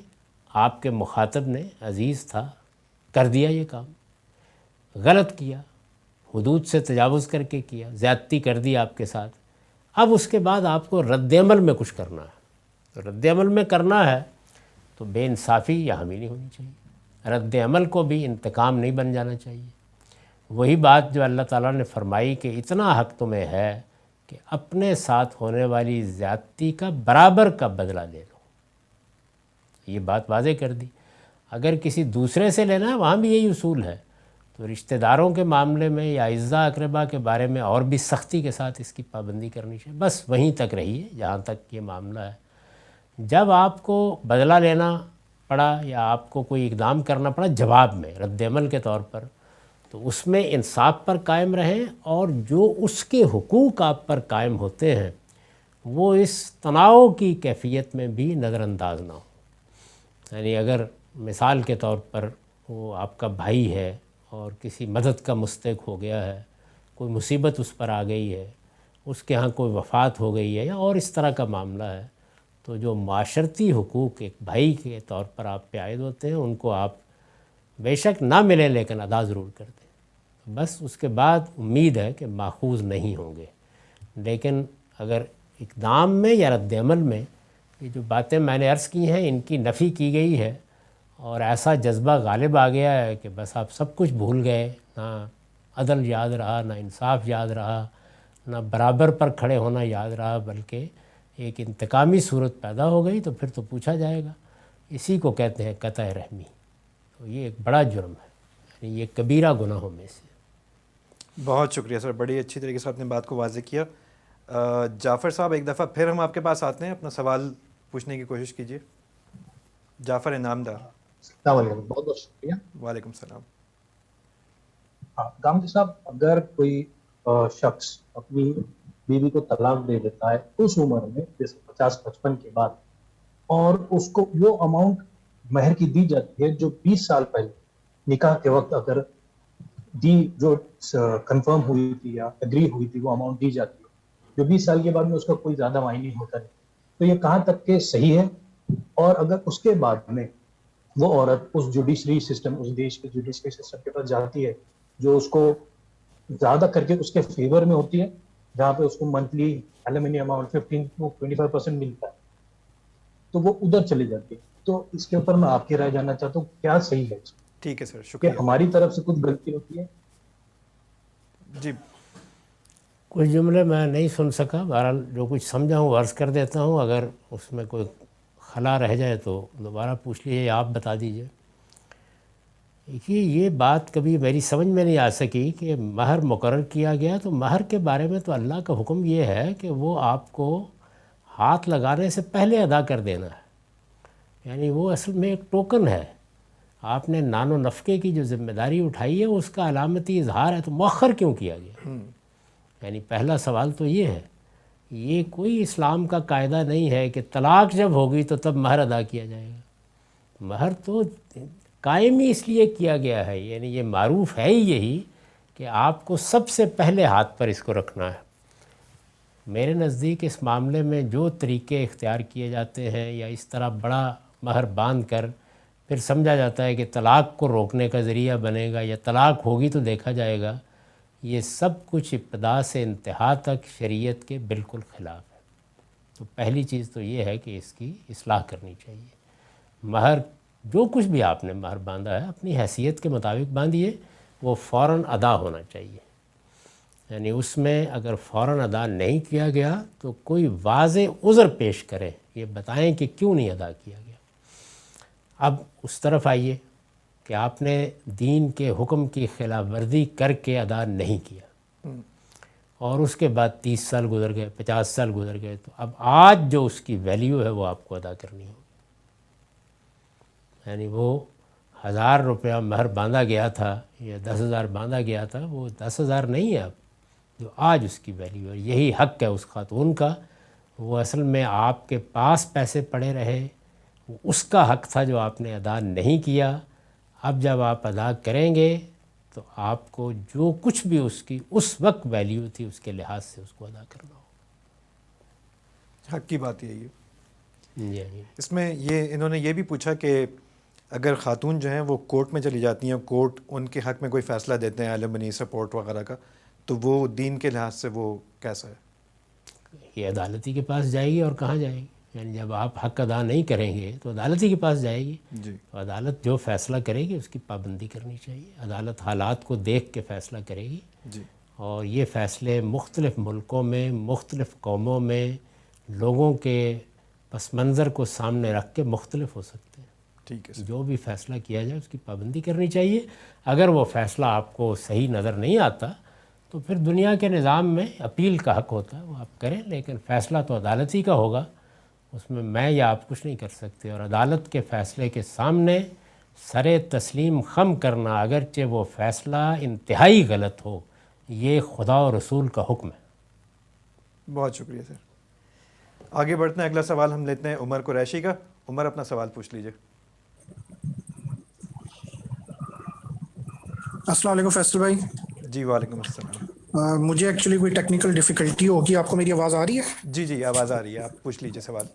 Speaker 1: آپ کے مخاطب نے، عزیز تھا، کر دیا یہ کام، غلط کیا، حدود سے تجاوز کر کے کیا، زیادتی کر دی آپ کے ساتھ، اب اس کے بعد آپ کو رد عمل میں کچھ کرنا ہے۔ تو رد عمل میں کرنا ہے تو بے انصافی یہاں بھی نہیں ہونی چاہیے، رد عمل کو بھی انتقام نہیں بن جانا چاہیے۔ وہی بات جو اللہ تعالیٰ نے فرمائی کہ اتنا حق تمہیں ہے کہ اپنے ساتھ ہونے والی زیادتی کا برابر کا بدلہ لے لو، یہ بات واضح کر دی۔ اگر کسی دوسرے سے لینا ہے وہاں بھی یہی اصول ہے، تو رشتہ داروں کے معاملے میں یا اعزا اقربا کے بارے میں اور بھی سختی کے ساتھ اس کی پابندی کرنی چاہیے. بس وہیں تک رہیے جہاں تک یہ معاملہ ہے. جب آپ کو بدلہ لینا پڑا یا آپ کو کوئی اقدام کرنا پڑا جواب میں رد عمل کے طور پر, تو اس میں انصاف پر قائم رہیں اور جو اس کے حقوق آپ پر قائم ہوتے ہیں وہ اس تناؤ کی کیفیت میں بھی نظر انداز نہ ہو. یعنی اگر مثال کے طور پر وہ آپ کا بھائی ہے اور کسی مدد کا مستحق ہو گیا ہے, کوئی مصیبت اس پر آ گئی ہے, اس کے ہاں کوئی وفات ہو گئی ہے یا اور اس طرح کا معاملہ ہے, تو جو معاشرتی حقوق ایک بھائی کے طور پر آپ پہ عائد ہوتے ہیں ان کو آپ بے شک نہ ملیں لیکن ادا ضرور کر دیں. بس اس کے بعد امید ہے کہ ماخوذ نہیں ہوں گے. لیکن اگر اقدام میں یا رد عمل میں یہ جو باتیں میں نے عرض کی ہیں ان کی نفی کی گئی ہے اور ایسا جذبہ غالب آ گیا ہے کہ بس آپ سب کچھ بھول گئے, نہ عدل یاد رہا, نہ انصاف یاد رہا, نہ برابر پر کھڑے ہونا یاد رہا, بلکہ ایک انتقامی صورت پیدا ہو گئی, تو پھر تو پوچھا جائے گا. اسی کو کہتے ہیں قطع رحمی. تو یہ ایک بڑا جرم ہے, یعنی یہ کبیرہ گناہوں میں سے.
Speaker 2: بہت شکریہ سر, بڑی اچھی طریقے سے آپ نے بات کو واضح کیا. جعفر صاحب ایک دفعہ پھر ہم آپ کے پاس آتے ہیں, اپنا سوال پوچھنے کی کوشش کیجیے. جعفر انعام دار.
Speaker 4: السلام علیکم, بہت بہت شکریہ.
Speaker 2: وعلیکم السلام.
Speaker 4: ہاں گامدی صاحب, اگر کوئی شخص اپنی بیوی کو طلاق دے دیتا ہے اس عمر میں جیسے 50-55 کے بعد, اور اس کو وہ اماؤنٹ مہر کی دی جاتی ہے جو 20 سال پہلے نکاح کے وقت اگر دی جو کنفرم ہوئی تھی یا اگری ہوئی تھی وہ اماؤنٹ دی جاتی ہے, جو 20 سال کے بعد میں اس کا کوئی زیادہ معنی ہوتا نہیں, تو یہ کہاں تک کہ صحیح ہے؟ اور اگر اس کے بعد میں وہ عورت اس جوڈیشری سسٹم, اس دیش کے جوڈیشری سسٹم کے پاس جاتی ہے جو اس کو زیادہ کر کے اس کے فیور میں ہوتی ہے, جہاں پہ اس کو منتھلی ایلیمنی اماؤنٹ 15-25% ملتا ہے, تو وہ ادھر چلی جاتی ہے. تو اس کے اوپر میں آپ کی رائے جاننا چاہتا ہوں, کیا صحیح ہے؟
Speaker 2: ٹھیک ہے سر,
Speaker 4: کہ
Speaker 2: شکریہ.
Speaker 4: ہماری طرف سے کچھ غلطی ہوتی ہے؟
Speaker 2: جی
Speaker 1: کچھ جملے میں نہیں سن سکا, بہرحال جو کچھ سمجھا ہوں عرض کر دیتا ہوں, اگر اس میں کوئی خلا رہ جائے تو دوبارہ پوچھ لیجیے, آپ بتا دیجیے. دیکھیے یہ بات کبھی میری سمجھ میں نہیں آ سکی کہ مہر مقرر کیا گیا, تو مہر کے بارے میں تو اللہ کا حکم یہ ہے کہ وہ آپ کو ہاتھ لگانے سے پہلے ادا کر دینا ہے. یعنی وہ اصل میں ایک ٹوکن ہے, آپ نے نان و نفقے کی جو ذمہ داری اٹھائی ہے اس کا علامتی اظہار ہے, تو مؤخر کیوں کیا گیا؟ یعنی پہلا سوال تو یہ ہے. یہ کوئی اسلام کا قاعدہ نہیں ہے کہ طلاق جب ہوگی تو تب مہر ادا کیا جائے گا. مہر تو قائم ہی اس لیے کیا گیا ہے, یعنی یہ معروف ہے ہی یہی کہ آپ کو سب سے پہلے ہاتھ پر اس کو رکھنا ہے. میرے نزدیک اس معاملے میں جو طریقے اختیار کیے جاتے ہیں یا اس طرح بڑا مہر باندھ کر پھر سمجھا جاتا ہے کہ طلاق کو روکنے کا ذریعہ بنے گا یا طلاق ہوگی تو دیکھا جائے گا, یہ سب کچھ ابتدا سے انتہا تک شریعت کے بالکل خلاف ہے. تو پہلی چیز تو یہ ہے کہ اس کی اصلاح کرنی چاہیے. مہر جو کچھ بھی آپ نے مہر باندھا ہے اپنی حیثیت کے مطابق باندھیے, وہ فوراً ادا ہونا چاہیے. یعنی اس میں اگر فوراً ادا نہیں کیا گیا تو کوئی واضح عذر پیش کریں, یہ بتائیں کہ کیوں نہیں ادا کیا گیا. اب اس طرف آئیے کہ آپ نے دین کے حکم کی خلاف ورزی کر کے ادا نہیں کیا اور اس کے بعد 30 سال گزر گئے, 50 سال گزر گئے, تو اب آج جو اس کی ویلیو ہے وہ آپ کو ادا کرنی ہوگی. یعنی وہ 1000 روپیہ مہر باندھا گیا تھا یا 10,000 باندھا گیا تھا, وہ 10,000 نہیں ہے اب جو آج اس کی ویلیو ہے. یہی حق ہے اس خاتون کا, وہ اصل میں آپ کے پاس پیسے پڑے رہے, وہ اس کا حق تھا جو آپ نے ادا نہیں کیا. اب جب آپ ادا کریں گے تو آپ کو جو کچھ بھی اس کی اس وقت ویلیو تھی اس کے لحاظ سے اس کو ادا کرنا ہو.
Speaker 2: حق کی بات یہی ہے.
Speaker 1: جی
Speaker 2: اس میں یہ انہوں نے یہ بھی پوچھا کہ اگر خاتون جو ہیں وہ کورٹ میں چلی جاتی ہیں, کورٹ ان کے حق میں کوئی فیصلہ دیتے ہیں ایلیمنی سپورٹ وغیرہ کا, تو وہ دین کے لحاظ سے وہ کیسا ہے؟
Speaker 1: یہ عدالتی کے پاس جائے گی. اور کہاں جائے گی؟ یعنی جب آپ حق ادا نہیں کریں گے تو عدالتی کے پاس جائے گی.
Speaker 2: جی
Speaker 1: تو عدالت جو فیصلہ کرے گی اس کی پابندی کرنی چاہیے. عدالت حالات کو دیکھ کے فیصلہ کرے گی,
Speaker 2: جی
Speaker 1: اور یہ فیصلے مختلف ملکوں میں مختلف قوموں میں لوگوں کے پس منظر کو سامنے رکھ کے مختلف ہو سکتے ہیں.
Speaker 2: ٹھیک ہے سر.
Speaker 1: جو بھی فیصلہ کیا جائے اس کی پابندی کرنی چاہیے. اگر وہ فیصلہ آپ کو صحیح نظر نہیں آتا تو پھر دنیا کے نظام میں اپیل کا حق ہوتا ہے، وہ آپ کریں، لیکن فیصلہ تو عدالت ہی کا ہوگا، اس میں یا آپ کچھ نہیں کر سکتے. اور عدالت کے فیصلے کے سامنے سر تسلیم خم کرنا، اگرچہ وہ فیصلہ انتہائی غلط ہو، یہ خدا و رسول کا حکم ہے.
Speaker 2: بہت شکریہ سر. آگے بڑھتے ہیں، اگلا سوال ہم لیتے ہیں عمر قریشی کا. عمر اپنا سوال پوچھ لیجیے.
Speaker 6: السلام علیکم فیصل بھائی.
Speaker 2: جی وعلیکم السلام.
Speaker 6: مجھے ایکچولی کوئی ٹیکنیکل ڈیفیکلٹی ہوگی، آپ کو میری آواز آ رہی ہے؟
Speaker 2: جی آواز آ رہی ہے، آپ پوچھ لیجیے سوال.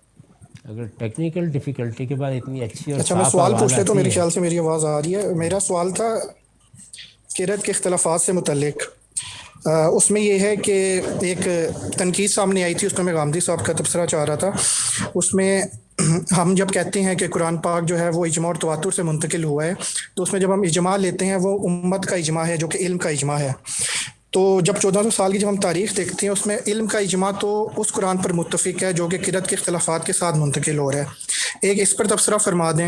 Speaker 1: اگر ٹیکنیکل ڈیفیکلٹی کے بعد اتنی اچھی اور
Speaker 6: اچھا میں
Speaker 1: صاف
Speaker 6: سوال
Speaker 1: آواز
Speaker 6: پوچھ لیتا ہوں،
Speaker 1: آتی
Speaker 6: میرے
Speaker 1: ہے.
Speaker 6: خیال سے میری آواز آ رہی ہے. میرا سوال تھا قرأت کے اختلافات سے متعلق. اس میں یہ ہے کہ ایک تنقید سامنے آئی تھی، اس میں میں غامدی صاحب کا تبصرہ چاہ رہا تھا. اس میں ہم جب کہتے ہیں کہ قرآن پاک جو ہے وہ اجماع اور تواتر سے منتقل ہوا ہے، تو اس میں جب ہم اجماع لیتے ہیں وہ امت کا اجماع ہے جو کہ علم کا اجماع ہے. تو جب 1400 سال کی جب ہم تاریخ دیکھتے ہیں، اس میں علم کا اجماع تو اس قرآن پر متفق ہے جو کہ قرأت کے اختلافات کے ساتھ منتقل ہو رہا ہے. ایک اس پر تبصرہ فرما دیں.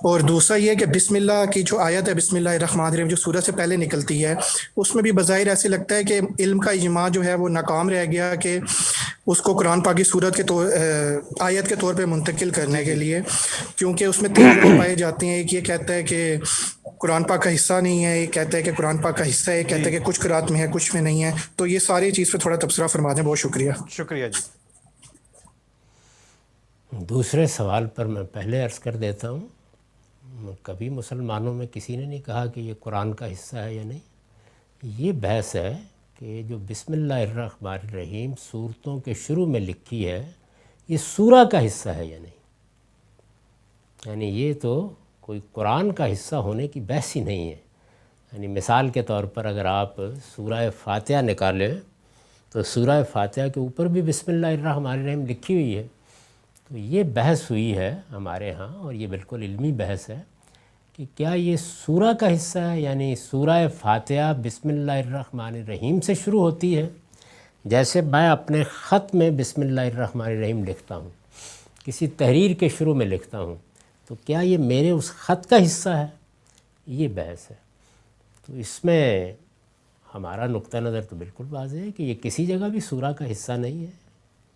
Speaker 6: اور دوسرا یہ کہ بسم اللہ کی جو آیت ہے، بسم اللہ الرحمن الرحیم، جو سورہ سے پہلے نکلتی ہے، اس میں بھی بظاہر ایسے لگتا ہے کہ علم کا اجماع جو ہے وہ ناکام رہ گیا کہ اس کو قرآن پاک کی صورت کے آیت کے طور پہ منتقل کرنے کے لیے، کیونکہ اس میں 3 جگہ پائے جاتے ہیں. ایک یہ کہتا ہے کہ قرآن پاک کا حصہ نہیں ہے، ایک کہتا ہے کہ قرآن پاک کا حصہ ہے، ایک کہتا ہے کہ کچھ قرآت میں ہے کچھ میں نہیں ہے. تو یہ ساری چیز پہ تھوڑا تبصرہ فرما دیں. بہت شکریہ.
Speaker 2: شکریہ جی.
Speaker 1: دوسرے سوال پر میں پہلے عرض کر دیتا ہوں، کبھی مسلمانوں میں کسی نے نہیں کہا کہ یہ قرآن کا حصہ ہے یا نہیں. یہ بحث ہے کہ جو بسم اللہ الرحمن الرحیم سورتوں کے شروع میں لکھی ہے، یہ سورہ کا حصہ ہے یا نہیں. یعنی یہ تو کوئی قرآن کا حصہ ہونے کی بحث ہی نہیں ہے. یعنی مثال کے طور پر اگر آپ سورہ فاتحہ نکالیں تو سورہ فاتحہ کے اوپر بھی بسم اللہ الرحمن الرحیم لکھی ہوئی ہے. تو یہ بحث ہوئی ہے ہمارے ہاں، اور یہ بالکل علمی بحث ہے کہ کیا یہ سورہ کا حصہ ہے. یعنی سورہ فاتحہ بسم اللہ الرحمن الرحیم سے شروع ہوتی ہے، جیسے میں اپنے خط میں بسم اللہ الرحمن الرحیم لکھتا ہوں، کسی تحریر کے شروع میں لکھتا ہوں، تو کیا یہ میرے اس خط کا حصہ ہے؟ یہ بحث ہے. تو اس میں ہمارا نقطہ نظر تو بالکل واضح ہے کہ یہ کسی جگہ بھی سورہ کا حصہ نہیں ہے،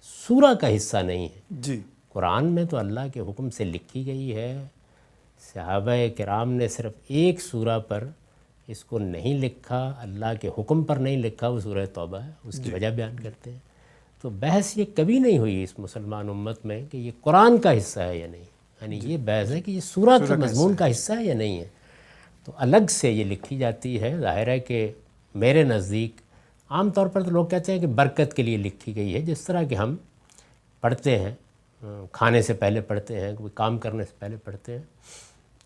Speaker 1: سورہ کا حصہ نہیں ہے.
Speaker 2: جی
Speaker 1: قرآن میں تو اللہ کے حکم سے لکھی گئی ہے. صحابہ کرام نے صرف ایک سورہ پر اس کو نہیں لکھا، اللہ کے حکم پر نہیں لکھا، وہ سورہ توبہ ہے. اس کی وجہ بیان کرتے ہیں. تو بحث یہ کبھی نہیں ہوئی اس مسلمان امت میں کہ یہ قرآن کا حصہ ہے یا نہیں. یعنی یہ بحث ہے کہ یہ سورہ کے مضمون کا حصہ ہے یا نہیں ہے. تو الگ سے یہ لکھی جاتی ہے. ظاہر ہے کہ میرے نزدیک عام طور پر تو لوگ کہتے ہیں کہ برکت کے لیے لکھی گئی ہے، جس طرح کہ ہم پڑھتے ہیں، کھانے سے پہلے پڑھتے ہیں، کوئی کام کرنے سے پہلے پڑھتے ہیں.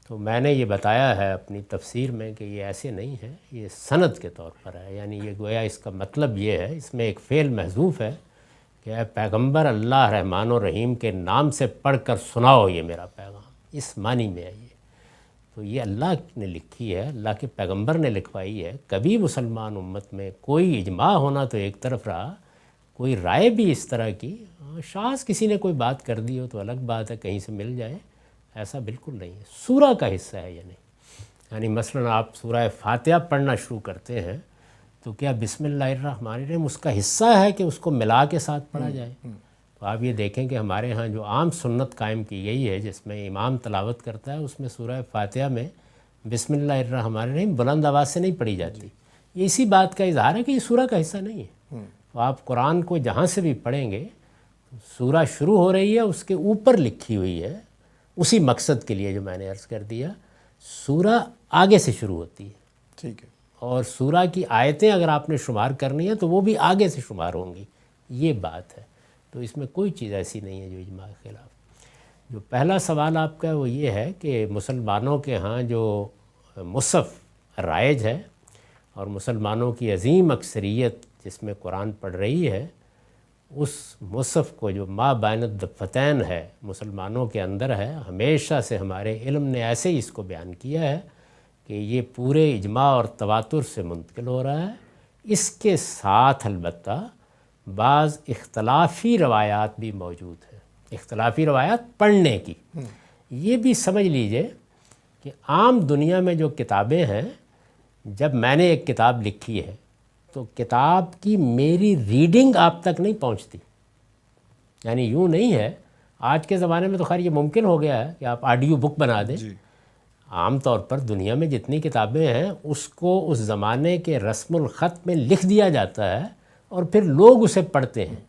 Speaker 1: تو میں نے یہ بتایا ہے اپنی تفسیر میں کہ یہ ایسے نہیں ہے، یہ سند کے طور پر ہے. یعنی یہ گویا اس کا مطلب یہ ہے، اس میں ایک فعل محذوف ہے کہ اے پیغمبر اللہ رحمان و رحیم کے نام سے پڑھ کر سناؤ یہ میرا پیغام. اس معنی میں ہے یہ. تو یہ اللہ نے لکھی ہے، اللہ کے پیغمبر نے لکھوائی ہے. کبھی مسلمان امت میں کوئی اجماع ہونا تو ایک طرف رہا، کوئی رائے بھی اس طرح کی شاذ کسی نے کوئی بات کر دی ہو تو الگ بات ہے، کہیں سے مل جائے، ایسا بالکل نہیں ہے. سورہ کا حصہ ہے یا نہیں. یعنی مثلا آپ سورہ فاتحہ پڑھنا شروع کرتے ہیں تو کیا بسم اللہ الرحمن الرحیم اس کا حصہ ہے کہ اس کو ملا کے ساتھ پڑھا جائے؟ تو آپ یہ دیکھیں کہ ہمارے ہاں جو عام سنت قائم کی گئی ہے جس میں امام تلاوت کرتا ہے، اس میں سورہ فاتحہ میں بسم اللہ الرحمن الرحیم بلند آواز سے نہیں پڑھی جاتی. یہ اسی بات کا اظہار ہے کہ یہ سورہ کا حصہ نہیں ہے. تو آپ قرآن کو جہاں سے بھی پڑھیں گے، سورہ شروع ہو رہی ہے، اس کے اوپر لکھی ہوئی ہے، اسی مقصد کے لیے جو میں نے عرض کر دیا. سورہ آگے سے شروع ہوتی ہے،
Speaker 2: ٹھیک ہے. اور
Speaker 1: سورہ کی آیتیں اگر آپ نے شمار کرنی ہے تو وہ بھی آگے سے شمار ہوں گی. یہ بات ہے. تو اس میں کوئی چیز ایسی نہیں ہے جو اجماع کے خلاف. جو پہلا سوال آپ کا وہ یہ ہے کہ مسلمانوں کے ہاں جو مصحف رائج ہے اور مسلمانوں کی عظیم اکثریت جس میں قرآن پڑھ رہی ہے، اس مصحف کو جو ما بین الدفتین ہے مسلمانوں کے اندر ہے، ہمیشہ سے ہمارے علم نے ایسے ہی اس کو بیان کیا ہے کہ یہ پورے اجماع اور تواتر سے منتقل ہو رہا ہے. اس کے ساتھ البتہ بعض اختلافی روایات بھی موجود ہیں، اختلافی روایات پڑھنے کی. یہ بھی سمجھ لیجئے کہ عام دنیا میں جو کتابیں ہیں، جب میں نے ایک کتاب لکھی ہے تو کتاب کی میری ریڈنگ آپ تک نہیں پہنچتی. یعنی یوں نہیں ہے، آج کے زمانے میں تو خیر یہ ممکن ہو گیا ہے کہ آپ آڈیو بک بنا دیں. عام طور پر دنیا میں جتنی کتابیں ہیں اس کو اس زمانے کے رسم الخط میں لکھ دیا جاتا ہے اور پھر لوگ اسے پڑھتے ہیں.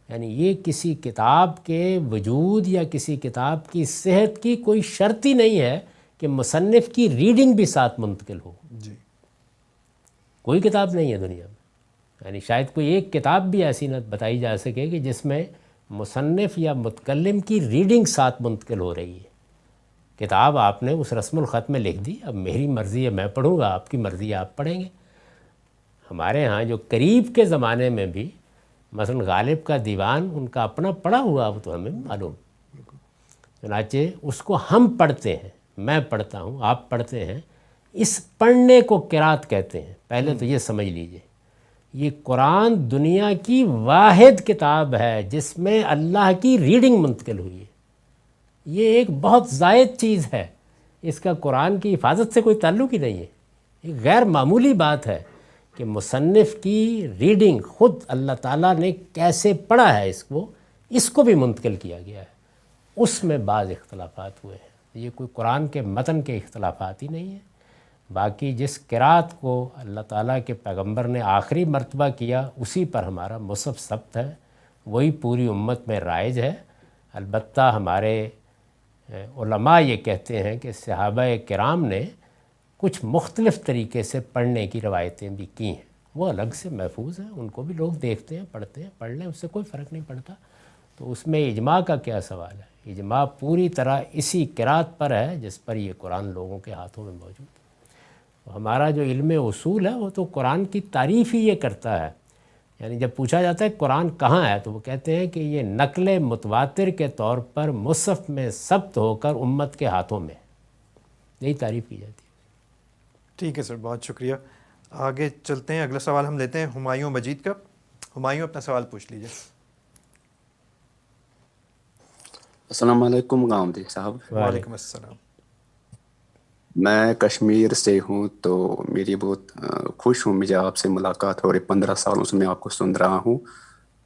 Speaker 1: یعنی یہ کسی کتاب کے وجود یا کسی کتاب کی صحت کی کوئی شرط ہی نہیں ہے کہ مصنف کی ریڈنگ بھی ساتھ منتقل ہو. کوئی کتاب نہیں ہے دنیا میں، یعنی شاید کوئی ایک کتاب بھی ایسی نہ بتائی جا سکے کہ جس میں مصنف یا متکلم کی ریڈنگ ساتھ منتقل ہو رہی ہے. کتاب آپ نے اس رسم الخط میں لکھ دی، اب میری مرضی ہے میں پڑھوں گا، آپ کی مرضی ہے آپ پڑھیں گے. ہمارے ہاں جو قریب کے زمانے میں بھی مثلا غالب کا دیوان ان کا اپنا پڑھا ہوا، وہ تو ہمیں معلوم. چنانچہ اس کو ہم پڑھتے ہیں، میں پڑھتا ہوں، آپ پڑھتے ہیں. اس پڑھنے کو قرات کہتے ہیں. پہلے تو یہ سمجھ لیجئے، یہ قرآن دنیا کی واحد کتاب ہے جس میں اللہ کی ریڈنگ منتقل ہوئی ہے. یہ ایک بہت زائد چیز ہے، اس کا قرآن کی حفاظت سے کوئی تعلق ہی نہیں ہے. ایک غیر معمولی بات ہے کہ مصنف کی ریڈنگ خود اللہ تعالیٰ نے کیسے پڑھا ہے اس کو بھی منتقل کیا گیا ہے. اس میں بعض اختلافات ہوئے ہیں، یہ کوئی قرآن کے متن کے اختلافات ہی نہیں ہیں. باقی جس قرات کو اللہ تعالیٰ کے پیغمبر نے آخری مرتبہ کیا اسی پر ہمارا مصحف ثبت ہے، وہی پوری امت میں رائج ہے. البتہ ہمارے علماء یہ کہتے ہیں کہ صحابہ کرام نے کچھ مختلف طریقے سے پڑھنے کی روایتیں بھی کی ہیں، وہ الگ سے محفوظ ہیں، ان کو بھی لوگ دیکھتے ہیں، پڑھتے ہیں، پڑھ لیں، اس سے کوئی فرق نہیں پڑتا. تو اس میں اجماع کا کیا سوال ہے؟ اجماع پوری طرح اسی قرات پر ہے جس پر یہ قرآن لوگوں کے ہاتھوں میں موجود ہے. ہمارا جو علم اصول ہے وہ تو قرآن کی تعریف ہی یہ کرتا ہے. یعنی جب پوچھا جاتا ہے قرآن کہاں ہے تو وہ کہتے ہیں کہ یہ نقل متواتر کے طور پر مصحف میں ثبت ہو کر امت کے ہاتھوں میں، یہی تعریف کی جاتی ہے.
Speaker 2: ٹھیک ہے سر، بہت شکریہ. آگے چلتے ہیں، اگلا سوال ہم لیتے ہیں ہمایوں مجید کا. ہمایوں اپنا سوال پوچھ لیجیے.
Speaker 7: السلام علیکم گامدی صاحب.
Speaker 2: وعلیکم السلام.
Speaker 7: میں کشمیر سے ہوں، تو میری بہت خوش ہوں مجھے آپ سے ملاقات ہو رہی. 15 سالوں سے میں آپ کو سن رہا ہوں،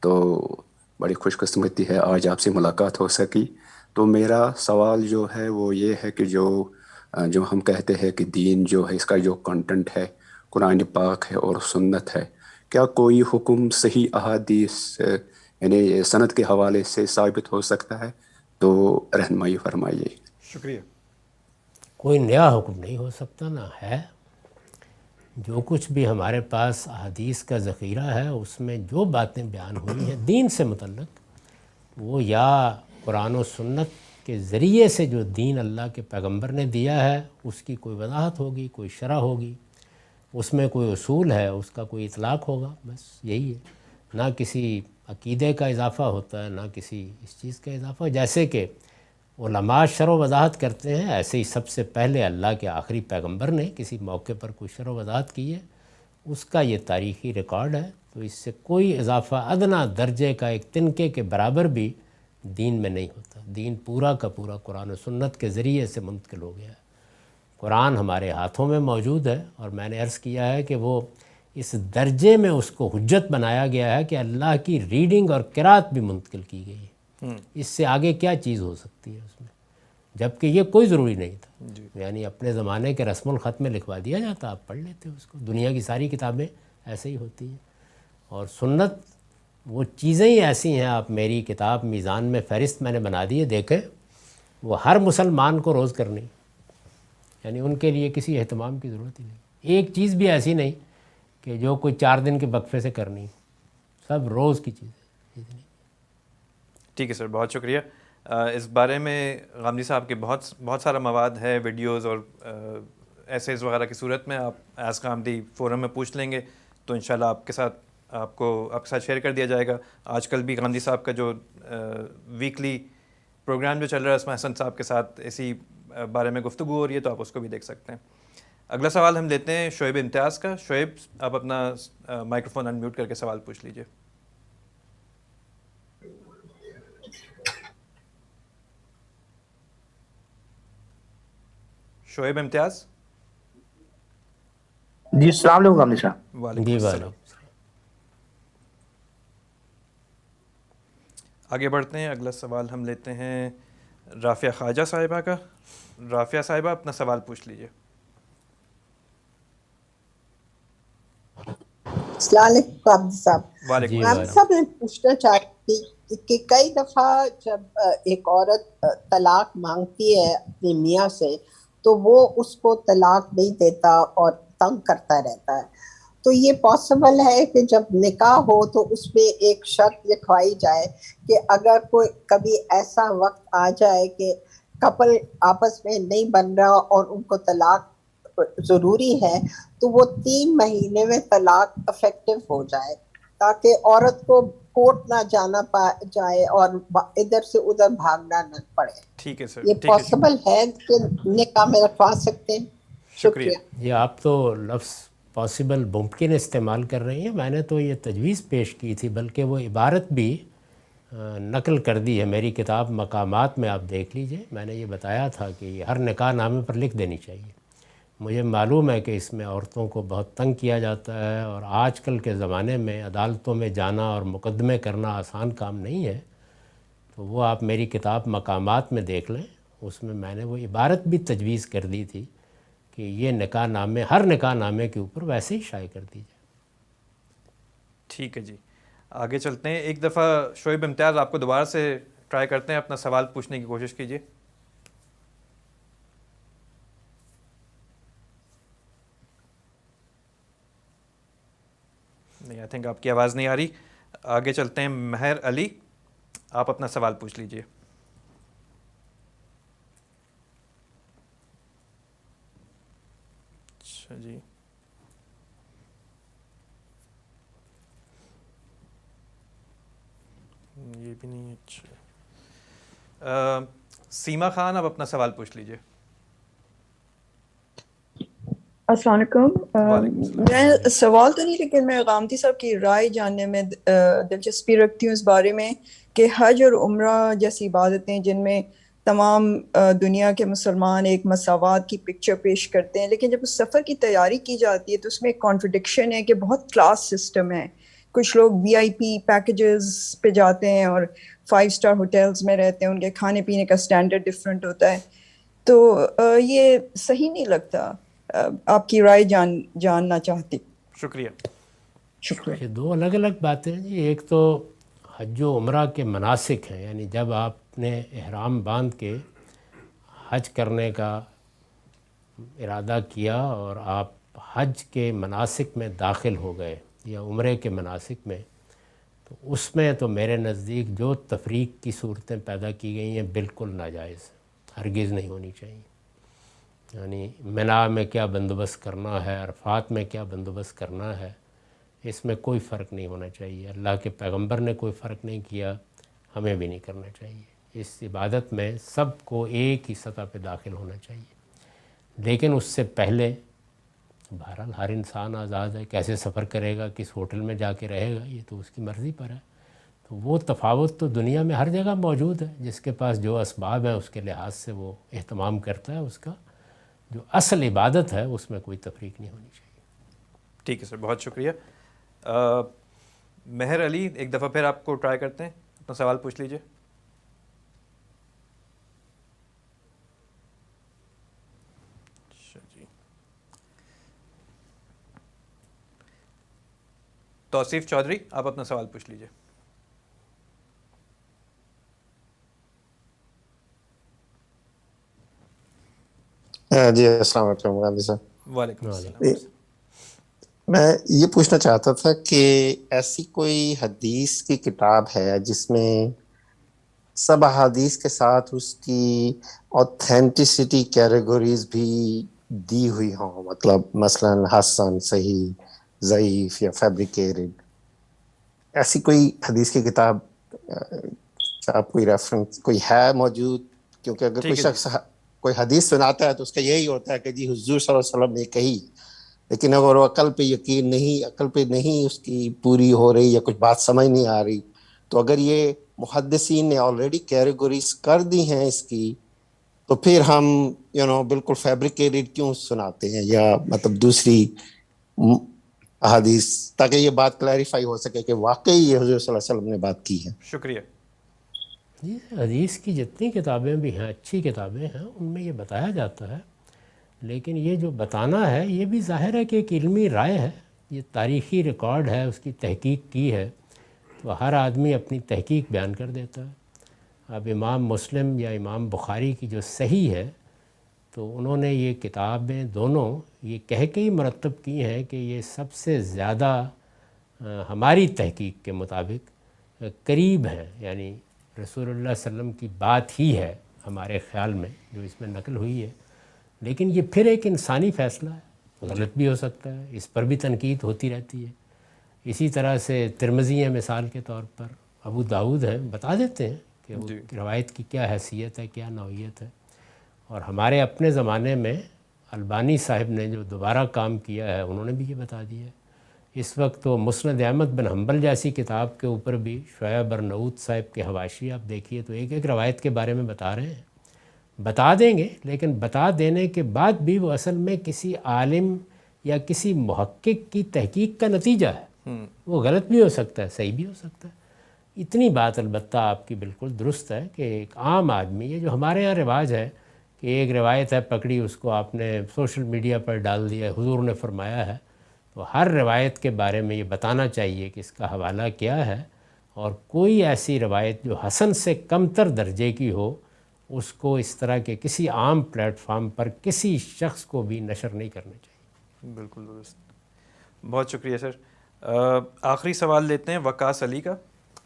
Speaker 7: تو بڑی خوش قسمتی ہے آج آپ سے ملاقات ہو سکی. تو میرا سوال جو ہے وہ یہ ہے کہ جو ہم کہتے ہیں کہ دین جو ہے اس کا جو کنٹنٹ ہے قرآن پاک ہے اور سنت ہے، کیا کوئی حکم صحیح احادیث یعنی سند کے حوالے سے ثابت ہو سکتا ہے؟ تو رہنمائی فرمائیے.
Speaker 2: شکریہ.
Speaker 1: کوئی نیا حکم نہیں ہو سکتا، نہ ہے. جو کچھ بھی ہمارے پاس احادیث کا ذخیرہ ہے اس میں جو باتیں بیان ہوئی ہیں دین سے متعلق، وہ یا قرآن و سنت کے ذریعے سے جو دین اللہ کے پیغمبر نے دیا ہے اس کی کوئی وضاحت ہوگی، کوئی شرح ہوگی، اس میں کوئی اصول ہے اس کا کوئی اطلاق ہوگا، بس یہی ہے. نہ کسی عقیدے کا اضافہ ہوتا ہے، نہ کسی اس چیز کا اضافہ. جیسے کہ علماء شرح و وضاحت کرتے ہیں، ایسے ہی سب سے پہلے اللہ کے آخری پیغمبر نے کسی موقع پر کوئی شرح و وضاحت کی ہے، اس کا یہ تاریخی ریکارڈ ہے. تو اس سے کوئی اضافہ ادنا درجے کا ایک تنکے کے برابر بھی دین میں نہیں ہوتا. دین پورا کا پورا قرآن و سنت کے ذریعے سے منتقل ہو گیا ہے. قرآن ہمارے ہاتھوں میں موجود ہے، اور میں نے عرض کیا ہے کہ وہ اس درجے میں اس کو حجت بنایا گیا ہے کہ اللہ کی ریڈنگ اور قرات بھی منتقل کی گئی ہے. اس سے آگے کیا چیز ہو سکتی ہے اس میں، جبکہ یہ کوئی ضروری نہیں تھا. یعنی اپنے زمانے کے رسم الخط میں لکھوا دیا جاتا، آپ پڑھ لیتے اس کو. دنیا کی ساری کتابیں ایسے ہی ہوتی ہیں. اور سنت وہ چیزیں ہی ایسی ہیں، آپ میری کتاب میزان میں فہرست میں نے بنا دی ہے، دیکھیں وہ ہر مسلمان کو روز کرنی، یعنی ان کے لیے کسی اہتمام کی ضرورت ہی نہیں. ایک چیز بھی ایسی نہیں کہ جو کوئی 4 دن کے وقفے سے کرنی، سب روز کی چیز ہے.
Speaker 2: ٹھیک ہے سر، بہت شکریہ. اس بارے میں غامدی صاحب کے بہت سارا مواد ہے، ویڈیوز اور ایسیز وغیرہ کی صورت میں آپ ایس غامدی فورم میں پوچھ لیں گے تو انشاءاللہ آپ کے ساتھ شیئر کر دیا جائے گا. آج کل بھی غامدی صاحب کا جو ویکلی پروگرام جو چل رہا ہے اس میں حسن صاحب کے ساتھ اسی بارے میں گفتگو ہو رہی ہے، تو آپ اس کو بھی دیکھ سکتے ہیں. اگلا سوال ہم لیتے ہیں شعیب امتیاز کا. شعیب، آپ اپنا مائکرو فون انمیوٹ کر کے سوال پوچھ لیجیے. شعیب امتیاز.
Speaker 8: جی السلام علیکم غامدی صاحب.
Speaker 2: وعلیکم
Speaker 1: جی
Speaker 2: السلام.
Speaker 1: وعلیکم.
Speaker 2: آگے بڑھتے ہیں. اگلا سوال ہم لیتے ہیں رافعہ خواجہ صاحبہ کا. رافعہ صاحبہ اپنا سوال پوچھ لیجئے.
Speaker 9: السلام علیکم غامدی صاحب.
Speaker 2: وعلیکم
Speaker 1: جی
Speaker 9: غامدی
Speaker 2: السلام.
Speaker 9: صاحب میں پوچھنا چاہتی تھی کہ کئی دفعہ جب ایک عورت طلاق مانگتی ہے اپنے میاں سے تو وہ اس کو طلاق نہیں دیتا اور تنگ کرتا رہتا ہے. تو یہ پاسبل ہے کہ جب نکاح ہو تو اس میں ایک شرط لکھوائی جائے کہ اگر کوئی کبھی ایسا وقت آ جائے کہ کپل آپس میں نہیں بن رہا اور ان کو طلاق ضروری ہے تو وہ 3 مہینے میں طلاق افیکٹو ہو جائے تاکہ عورت کو کورٹ نہ جانا جائے اور ادھر سے ادھر بھاگنا نہ پڑے.
Speaker 2: ٹھیک ہے سر.
Speaker 9: یہ
Speaker 2: ٹھیک ہے.
Speaker 9: پاسبل ہے کہ نکاح میں رکھوا سکتے ہیں؟
Speaker 2: شکریہ.
Speaker 1: یہ آپ تو لفظ پاسبل ممکن استعمال کر رہی ہیں. میں نے تو یہ تجویز پیش کی تھی، بلکہ وہ عبارت بھی نقل کر دی ہے میری کتاب مقامات میں. آپ دیکھ لیجئے، میں نے یہ بتایا تھا کہ یہ ہر نکاح نامے پر لکھ دینی چاہیے. مجھے معلوم ہے کہ اس میں عورتوں کو بہت تنگ کیا جاتا ہے، اور آج کل کے زمانے میں عدالتوں میں جانا اور مقدمے کرنا آسان کام نہیں ہے. تو وہ آپ میری کتاب مقامات میں دیکھ لیں، اس میں نے وہ عبارت بھی تجویز کر دی تھی کہ یہ نکاح نامے ہر نکاح نامے کے اوپر ویسے ہی شائع کر دی جائے.
Speaker 2: ٹھیک ہے جی. آگے چلتے ہیں. ایک دفعہ شعیب امتیاز آپ کو دوبارہ سے ٹرائی کرتے ہیں، اپنا سوال پوچھنے کی کوشش کیجیے. نہیں، آئی تھنک آپ کی آواز نہیں آ رہی. آگے چلتے ہیں. مہر علی، آپ اپنا سوال پوچھ لیجیے. اچھا جی. یہ بھی نہیں. اچھا، سیما خان آپ اپنا سوال پوچھ لیجیے.
Speaker 10: السلام علیکم.
Speaker 2: وعلیکم السلام.
Speaker 10: میں سوال تو نہیں، لیکن میں غامدی صاحب کی رائے جاننے میں دلچسپی رکھتی ہوں اس بارے میں کہ حج اور عمرہ جیسی عبادتیں جن میں تمام دنیا کے مسلمان ایک مساوات کی پکچر پیش کرتے ہیں، لیکن جب اس سفر کی تیاری کی جاتی ہے تو اس میں ایک کانٹرڈکشن ہے کہ بہت کلاس سسٹم ہے. کچھ لوگ VIP پیکیجز پہ جاتے ہیں اور 5 اسٹار ہوٹلز میں رہتے ہیں، ان کے کھانے پینے کا سٹینڈرڈ ڈفرینٹ ہوتا ہے. تو یہ صحیح نہیں لگتا. آپ کی رائے جاننا چاہتی.
Speaker 2: شکریہ.
Speaker 1: یہ 2 الگ الگ باتیں ہیں جی. ایک تو حج و عمرہ کے مناسک ہیں، یعنی جب آپ نے احرام باندھ کے حج کرنے کا ارادہ کیا اور آپ حج کے مناسک میں داخل ہو گئے یا عمرے کے مناسک میں، تو اس میں تو میرے نزدیک جو تفریق کی صورتیں پیدا کی گئی ہیں بالکل ناجائز، ہرگز نہیں ہونی چاہیے. یعنی منا میں کیا بندوبست کرنا ہے، عرفات میں کیا بندوبست کرنا ہے، اس میں کوئی فرق نہیں ہونا چاہیے. اللہ کے پیغمبر نے کوئی فرق نہیں کیا، ہمیں بھی نہیں کرنا چاہیے. اس عبادت میں سب کو ایک ہی سطح پہ داخل ہونا چاہیے. لیکن اس سے پہلے بہرحال ہر انسان آزاد ہے، کیسے سفر کرے گا، کس ہوٹل میں جا کے رہے گا، یہ تو اس کی مرضی پر ہے. تو وہ تفاوت تو دنیا میں ہر جگہ موجود ہے. جس کے پاس جو اسباب ہیں اس کے لحاظ سے وہ اہتمام کرتا ہے. اس کا جو اصل عبادت ہے اس میں کوئی تفریق نہیں ہونی چاہیے.
Speaker 2: ٹھیک ہے سر، بہت شکریہ. مہر علی، ایک دفعہ پھر آپ کو ٹرائی کرتے ہیں، اپنا سوال پوچھ لیجیے. اچھا جی. توصیف چودھری، آپ اپنا سوال پوچھ لیجیے.
Speaker 11: جی السلام علیکم غامدی صاحب.
Speaker 2: وعلیکم السلام.
Speaker 11: میں یہ پوچھنا چاہتا تھا کہ ایسی کوئی حدیث کی کتاب ہے جس میں سب احادیث کے ساتھ اس کی اوتھینٹسٹی کیٹیگوریز بھی دی ہوئی ہوں، مطلب مثلا حسن، صحیح، ضعیف یا فیبریکیٹڈ. ایسی کوئی حدیث کی کتاب آپ کوئی ریفرنس کوئی ہے موجود؟ کیونکہ اگر کوئی شخص کوئی حدیث سناتا ہے تو اس کا یہی ہوتا ہے کہ جی حضور صلی اللہ علیہ وسلم نے کہی، لیکن اگر وہ عقل پہ یقین نہیں، عقل پہ نہیں اس کی پوری ہو رہی یا کچھ بات سمجھ نہیں آ رہی، تو اگر یہ محدثین نے آلریڈی کیٹیگوریز کر دی ہیں اس کی، تو پھر ہم بالکل فیبریکیٹڈ کیوں سناتے ہیں یا مطلب دوسری احادیث، تاکہ یہ بات کلیریفائی ہو سکے کہ واقعی یہ حضور صلی اللہ علیہ وسلم نے بات کی ہے.
Speaker 2: شکریہ.
Speaker 1: حدیث کی جتنی کتابیں بھی ہیں، اچھی کتابیں ہیں، ان میں یہ بتایا جاتا ہے، لیکن یہ جو بتانا ہے یہ بھی ظاہر ہے کہ ایک علمی رائے ہے، یہ تاریخی ریکارڈ ہے، اس کی تحقیق کی ہے، تو ہر آدمی اپنی تحقیق بیان کر دیتا ہے. اب امام مسلم یا امام بخاری کی جو صحیح ہے، تو انہوں نے یہ کتابیں دونوں یہ کہہ کے ہی مرتب کی ہیں کہ یہ سب سے زیادہ ہماری تحقیق کے مطابق قریب ہیں، یعنی رسول اللہ صلی اللہ علیہ وسلم کی بات ہی ہے ہمارے خیال میں جو اس میں نقل ہوئی ہے. لیکن یہ پھر ایک انسانی فیصلہ ہے، غلط بھی ہو سکتا ہے، اس پر بھی تنقید ہوتی رہتی ہے. اسی طرح سے ترمذی ہے مثال کے طور پر، ابو داؤد ہیں، بتا دیتے ہیں کہ وہ روایت کی کیا حیثیت ہے، کیا نوعیت ہے. اور ہمارے اپنے زمانے میں البانی صاحب نے جو دوبارہ کام کیا ہے انہوں نے بھی یہ بتا دیا ہے. اس وقت تو مسند احمد بن حنبل جیسی کتاب کے اوپر بھی شعیب برنعوت صاحب کے حواشی آپ دیکھیے تو ایک ایک روایت کے بارے میں بتا رہے ہیں. بتا دیں گے، لیکن بتا دینے کے بعد بھی وہ اصل میں کسی عالم یا کسی محقق کی تحقیق کا نتیجہ ہے. وہ غلط بھی ہو سکتا ہے، صحیح بھی ہو سکتا ہے. اتنی بات البتہ آپ کی بالکل درست ہے کہ ایک عام آدمی، یہ جو ہمارے یہاں رواج ہے کہ ایک روایت ہے پکڑی، اس کو آپ نے سوشل میڈیا پر ڈال دیا، حضور نے فرمایا ہے، تو ہر روایت کے بارے میں یہ بتانا چاہیے کہ اس کا حوالہ کیا ہے، اور کوئی ایسی روایت جو حسن سے کم تر درجے کی ہو اس کو اس طرح کے کسی عام پلیٹ فارم پر کسی شخص کو بھی نشر نہیں کرنا چاہیے.
Speaker 2: بالکل درست. بہت شکریہ سر. آخری سوال لیتے ہیں وقاص علی کا.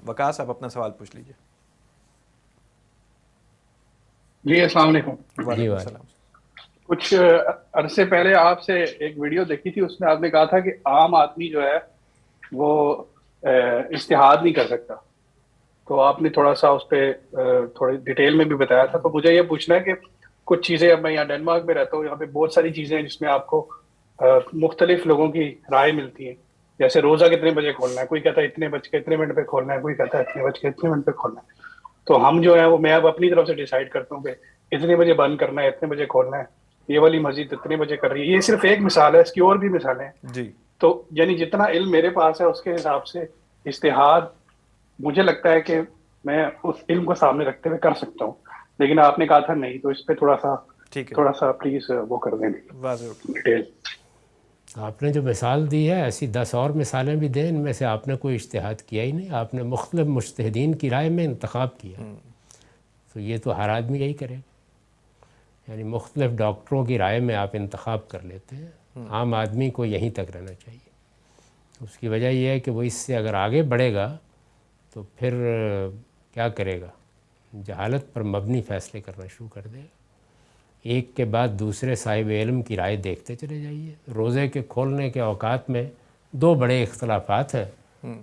Speaker 2: وقاص آپ اپنا سوال پوچھ لیجیے.
Speaker 12: جی السلام علیکم.
Speaker 2: وعلیکم السلام.
Speaker 12: کچھ عرصے پہلے آپ سے ایک ویڈیو دیکھی تھی، اس میں آپ نے کہا تھا کہ عام آدمی جو ہے وہ اجتہاد نہیں کر سکتا، تو آپ نے تھوڑا سا اس پہ تھوڑی ڈیٹیل میں بھی بتایا تھا. تو مجھے یہ پوچھنا ہے کہ کچھ چیزیں، اب میں یہاں ڈنمارک میں رہتا ہوں، یہاں پہ بہت ساری چیزیں ہیں جس میں آپ کو مختلف لوگوں کی رائے ملتی ہیں. جیسے روزہ کتنے بجے کھولنا ہے، کوئی کہتا ہے اتنے بج کے اتنے منٹ پہ کھولنا ہے، کوئی کہتا ہے اتنے بج کے اتنے منٹ پہ کھولنا ہے. تو ہم جو ہے وہ میں اب اپنی طرف سے ڈیسائیڈ کرتا ہوں کہ اتنے بجے بند کرنا ہے، اتنے بجے کھولنا ہے. یہ والی مسجد اتنے بجے کر رہی ہے. یہ صرف ایک مثال ہے، اس کی اور بھی مثالیں ہیں.
Speaker 2: جی.
Speaker 12: تو یعنی جتنا علم میرے پاس ہے اس کے حساب سے اجتہاد مجھے لگتا ہے کہ میں اس علم کو سامنے رکھتے ہوئے کر سکتا ہوں. لیکن آپ نے کہا تھا نہیں، تو اس پہ تھوڑا سا پلیز وہ کر دیں ڈیٹیل.
Speaker 1: آپ نے جو مثال دی ہے ایسی 10 اور مثالیں بھی دیں، ان میں سے آپ نے کوئی اجتہاد کیا ہی نہیں. آپ نے مختلف مجتہدین کی رائے میں انتخاب کیا. تو یہ تو ہر آدمی یہی کرے گا، یعنی مختلف ڈاکٹروں کی رائے میں آپ انتخاب کر لیتے ہیں. عام آدمی کو یہیں تک رہنا چاہیے. اس کی وجہ یہ ہے کہ وہ اس سے اگر آگے بڑھے گا تو پھر کیا کرے گا، جہالت پر مبنی فیصلے کرنا شروع کر دے گا. ایک کے بعد دوسرے صاحب علم کی رائے دیکھتے چلے جائیے. روزے کے کھولنے کے اوقات میں 2 بڑے اختلافات ہیں.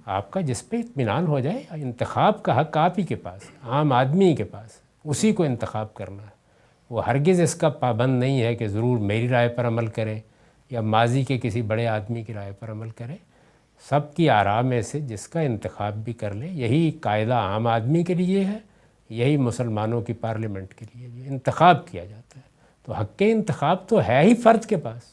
Speaker 1: آپ کا جس پہ اطمینان ہو جائے، انتخاب کا حق آپ ہی کے پاس، عام آدمی کے پاس، اسی کو انتخاب کرنا ہے. وہ ہرگز اس کا پابند نہیں ہے کہ ضرور میری رائے پر عمل کرے یا ماضی کے کسی بڑے آدمی کی رائے پر عمل کرے. سب کی آراء میں سے جس کا انتخاب بھی کر لے. یہی قاعدہ عام آدمی کے لیے ہے، یہی مسلمانوں کی پارلیمنٹ کے لیے بھی انتخاب کیا جاتا ہے. تو حق انتخاب تو ہے ہی فرد کے پاس.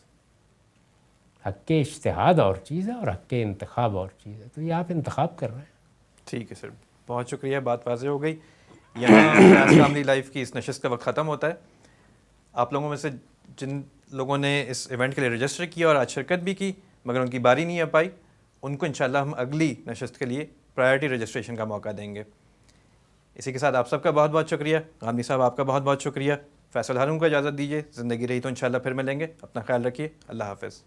Speaker 1: حق اجتہاد اور چیز ہے اور حق انتخاب اور چیز ہے. تو یہ آپ انتخاب کر رہے ہیں.
Speaker 2: ٹھیک ہے سر، بہت شکریہ، بات واضح ہو گئی. یہاں فیملی لائف کی اس نشست کا وقت ختم ہوتا ہے. آپ لوگوں میں سے جن لوگوں نے اس ایونٹ کے لیے رجسٹر کیا اور آج شرکت بھی کی مگر ان کی باری نہیں آ پائی، ان کو انشاءاللہ ہم اگلی نشست کے لیے پرائیورٹی رجسٹریشن کا موقع دیں گے. اسی کے ساتھ آپ سب کا بہت بہت شکریہ. غامدی صاحب آپ کا بہت بہت شکریہ. فیصل ہارون کو اجازت دیجیے. زندگی رہی تو انشاءاللہ پھر ملیں گے. اپنا خیال رکھیے. اللہ حافظ.